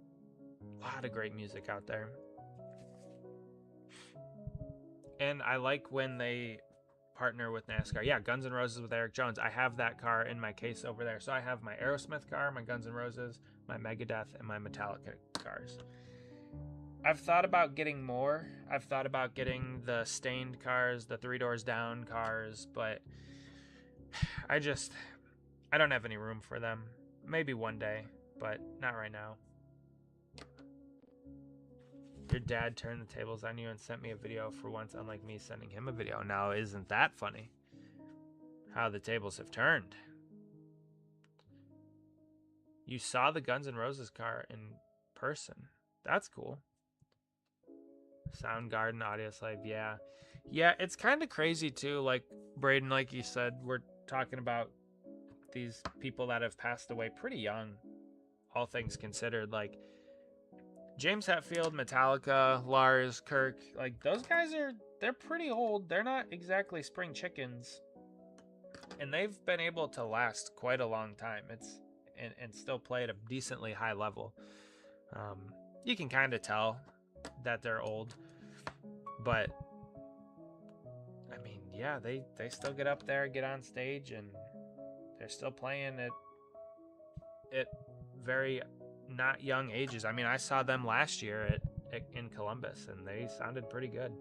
[SPEAKER 1] music out there. And I like when they partner with NASCAR. Yeah, Guns N' Roses with Eric Jones. I have that car in my case over there. So I have my Aerosmith car, my Guns N' Roses, my Megadeth, and my Metallica cars. I've thought about getting more. I've thought about getting the stained cars, the Three Doors Down cars, but I don't have any room for them. Maybe one day, but not right now. Your dad turned the tables on you and sent me a video for once, unlike me sending him a video. Now, isn't that funny? How the tables have turned. You saw the Guns N' Roses car in person. That's cool. Soundgarden, Audioslave, yeah. Yeah, it's kind of crazy too. Like, Braden, like you said, we're talking about these people that have passed away pretty young, all things considered. Like, James Hetfield, Metallica, Lars, Kirk, like, those guys they're pretty old. They're not exactly spring chickens. And they've been able to last quite a long time. And still play at a decently high level. You can kind of tell that they're old. But, I mean, yeah, they still get up there, get on stage, and they're still playing at very not young ages. I mean, I saw them last year in Columbus, and they sounded pretty good.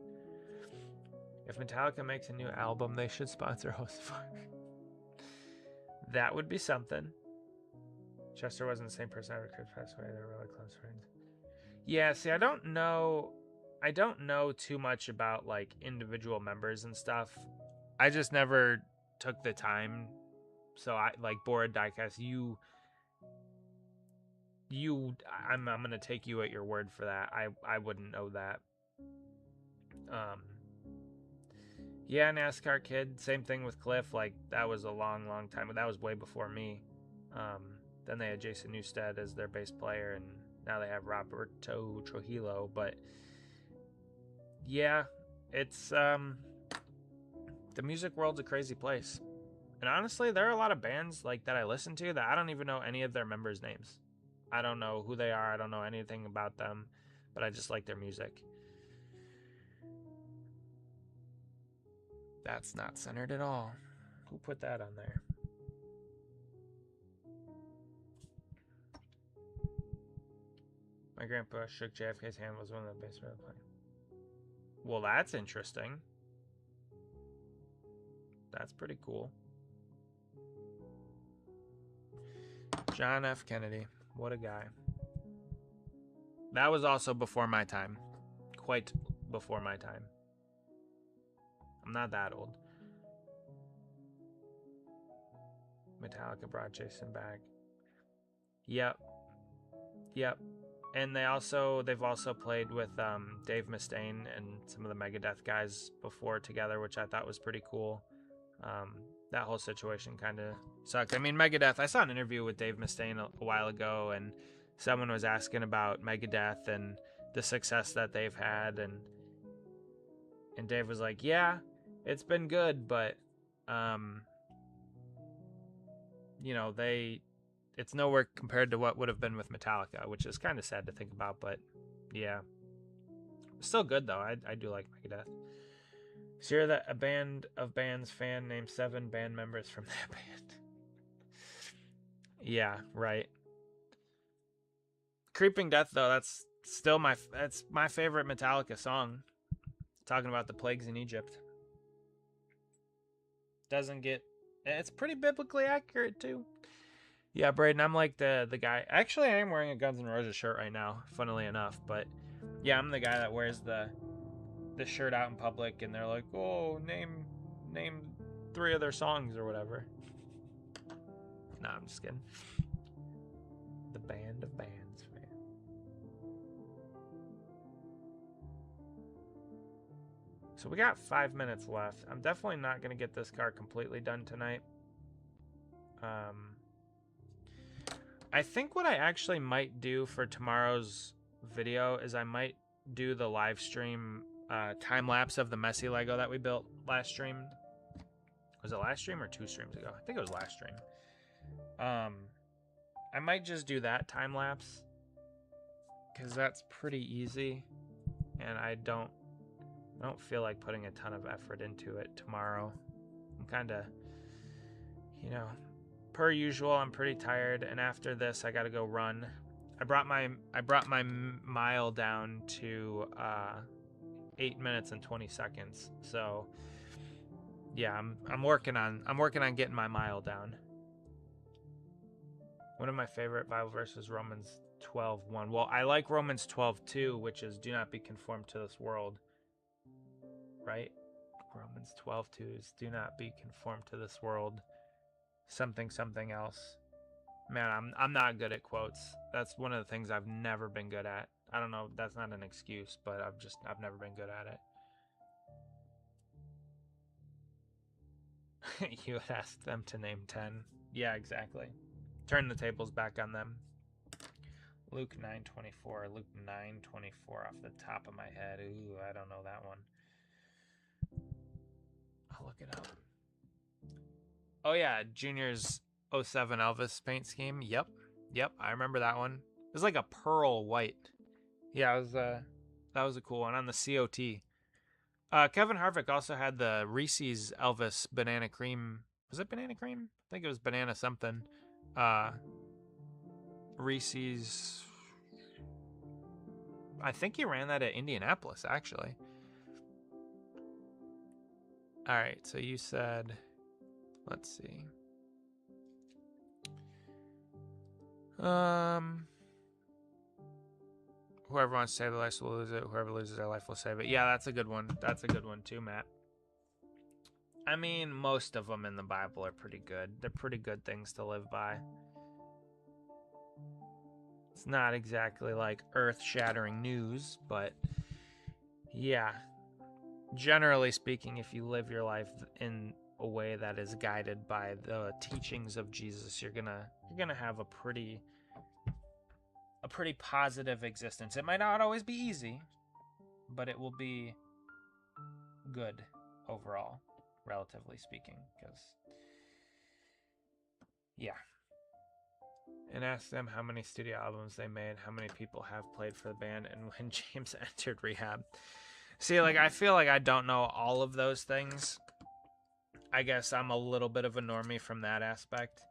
[SPEAKER 1] If Metallica makes a new album, they should sponsor Host Farm. That would be something. Chester wasn't the same person ever could pass away. They were really close friends. Yeah, see, I don't know too much about, like, individual members and stuff. I just never took the time. So I, like, Bored Diecast, I'm gonna take you at your word for that. I wouldn't know that. Yeah, NASCAR kid, same thing with Cliff. Like, that was a long time, but that was way before me. Then they had Jason Newsted as their bass player, and now they have Roberto Trujillo. But yeah, it's the music world's a crazy place. And honestly, there are a lot of bands like that I listen to that I don't even know any of their members' names. I don't know who they are. I don't know anything about them, but I just like their music. That's not centered at all. Who put that on there? My grandpa shook JFK's hand, was one of the baseball players. Well, that's interesting. That's pretty cool. John F. Kennedy. What a guy. That was also before my time. Quite before my time. I'm not that old. Metallica brought Jason back. Yep. And they've also played with Dave Mustaine and some of the Megadeth guys before together, which I thought was pretty cool. That whole situation kind of sucked. I mean, Megadeth, I saw an interview with Dave Mustaine a while ago, and someone was asking about Megadeth and the success that they've had, and Dave was like, yeah, it's been good, but it's nowhere compared to what would have been with Metallica, which is kind of sad to think about, but yeah. Still good, though. I do like Megadeth. So you're that a band of bands fan named 7 band members from that band. Yeah, right. Creeping Death, though, that's still my favorite Metallica song. Talking about the plagues in Egypt. It's pretty biblically accurate, too. Yeah, Braden, I'm like the guy. Actually, I am wearing a Guns N' Roses shirt right now, funnily enough. But yeah, I'm the guy that wears the shirt out in public, and they're like, "Oh, name 3 of their songs or whatever." Nah, I'm just kidding. The band of bands, man. So we got 5 minutes left. I'm definitely not gonna get this car completely done tonight. I think what I actually might do for tomorrow's video is I might do the live stream time lapse of the messy Lego that we built last stream. Was it last stream or 2 streams ago? I think it was last stream. I might just do that time lapse because that's pretty easy, and I don't feel like putting a ton of effort into it tomorrow. I'm kind of, per usual, I'm pretty tired, and after this, I gotta go run. I brought my mile down to 8 minutes and 20 seconds. So, yeah, I'm working on getting my mile down. One of my favorite Bible verses, Romans 12:1. Well, I like Romans 12:2, which is "Do not be conformed to this world." Right? Romans 12:2 is "Do not be conformed to this world." Something else. Man, I'm not good at quotes. That's one of the things I've never been good at. I don't know, that's not an excuse, but I've never been good at it. You would ask them to name 10. Yeah, exactly. Turn the tables back on them. Luke 9:24. Luke 9:24 off the top of my head. Ooh, I don't know that one. I'll look it up. Oh yeah, Junior's 07 Elvis paint scheme. Yep, I remember that one. It was like a pearl white. Yeah, it was that was a cool one on the COT. Kevin Harvick also had the Reese's Elvis banana cream. Was it banana cream? I think it was banana something. Reese's. I think he ran that at Indianapolis, actually. All right, so you said, let's see. Whoever wants to save their life will lose it. Whoever loses their life will save it. Yeah, that's a good one. That's a good one too, Matt. I mean, most of them in the Bible are pretty good. They're pretty good things to live by. It's not exactly like earth-shattering news, but yeah. Generally speaking, if you live your life in a way that is guided by the teachings of Jesus, you're gonna have a pretty positive existence. It might not always be easy, but it will be good overall, relatively speaking, because yeah. And ask them how many studio albums they made, how many people have played for the band, and when James entered rehab. See, like, I feel like I don't know all of those things, I guess I'm a little bit of a normie from that aspect.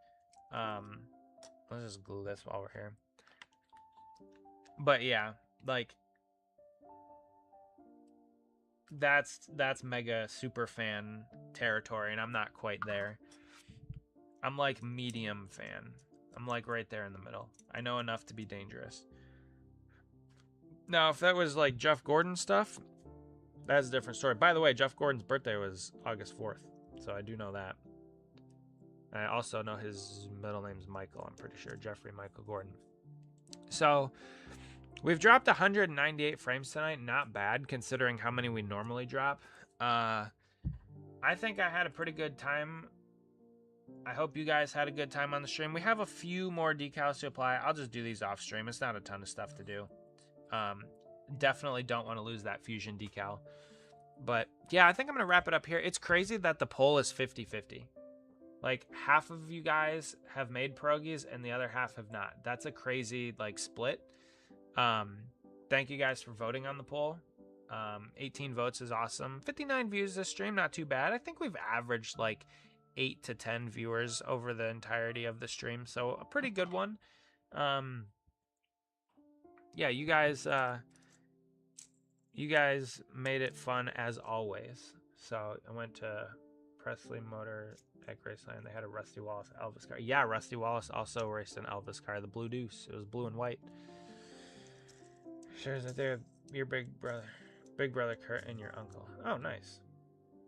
[SPEAKER 1] Let's just glue this while we're here. But yeah, like that's mega super fan territory, and I'm not quite there. I'm like medium fan. I'm like right there in the middle. I know enough to be dangerous. Now, if that was like Jeff Gordon stuff, that's a different story. By the way, Jeff Gordon's birthday was August 4th, so I do know that. I also know his middle name's Michael, I'm pretty sure. Jeffrey Michael Gordon. So, we've dropped 198 frames tonight. Not bad, considering how many we normally drop. I think I had a pretty good time. I hope you guys had a good time on the stream. We have a few more decals to apply. I'll just do these off stream. It's not a ton of stuff to do. Definitely don't want to lose that fusion decal. But yeah, I think I'm going to wrap it up here. It's crazy that the poll is 50-50. Like half of you guys have made pierogies and the other half have not. That's a crazy like split. Thank you guys for voting on the poll. 18 votes is awesome. 59 views this stream, not too bad. I think we've averaged like 8 to 10 viewers over the entirety of the stream, so a pretty good one. Yeah, you guys made it fun as always. So I went to Presley Motor at Graceland. They had a Rusty Wallace Elvis car. Yeah, Rusty Wallace also raced an Elvis car, the Blue Deuce. It was blue and white. Shares that they're your big brother Kurt and your uncle. Oh, nice.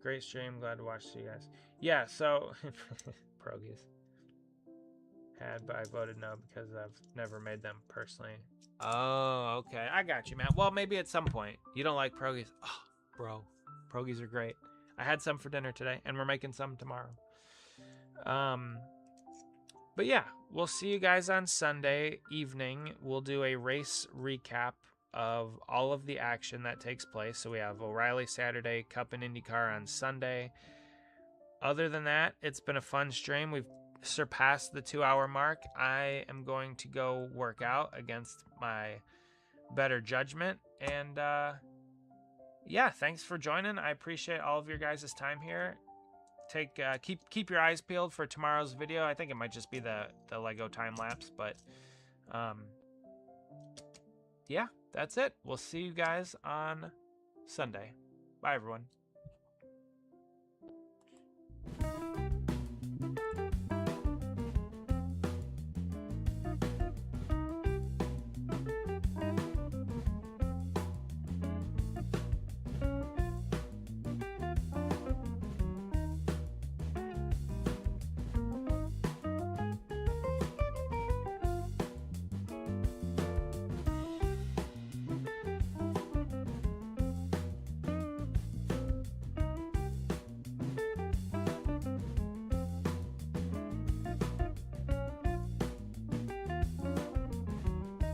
[SPEAKER 1] Great stream. Glad to watch you guys. Yeah, so pierogies. But I voted no because I've never made them personally. Oh, okay. I got you, man. Well, maybe at some point. You don't like pierogies? Oh, bro. Pierogies are great. I had some for dinner today, and we're making some tomorrow. But yeah, we'll see you guys on Sunday evening. We'll do a race recap of all of the action that takes place. So we have O'Reilly Saturday, Cup and IndyCar on Sunday. Other than that, it's been a fun stream. We've surpassed the 2-hour mark. I am going to go work out against my better judgment. And yeah, thanks for joining. I appreciate all of your guys' time here. Keep your eyes peeled for tomorrow's video. I think it might just be the Lego time lapse, but yeah, that's it. We'll see you guys on Sunday. Bye, everyone.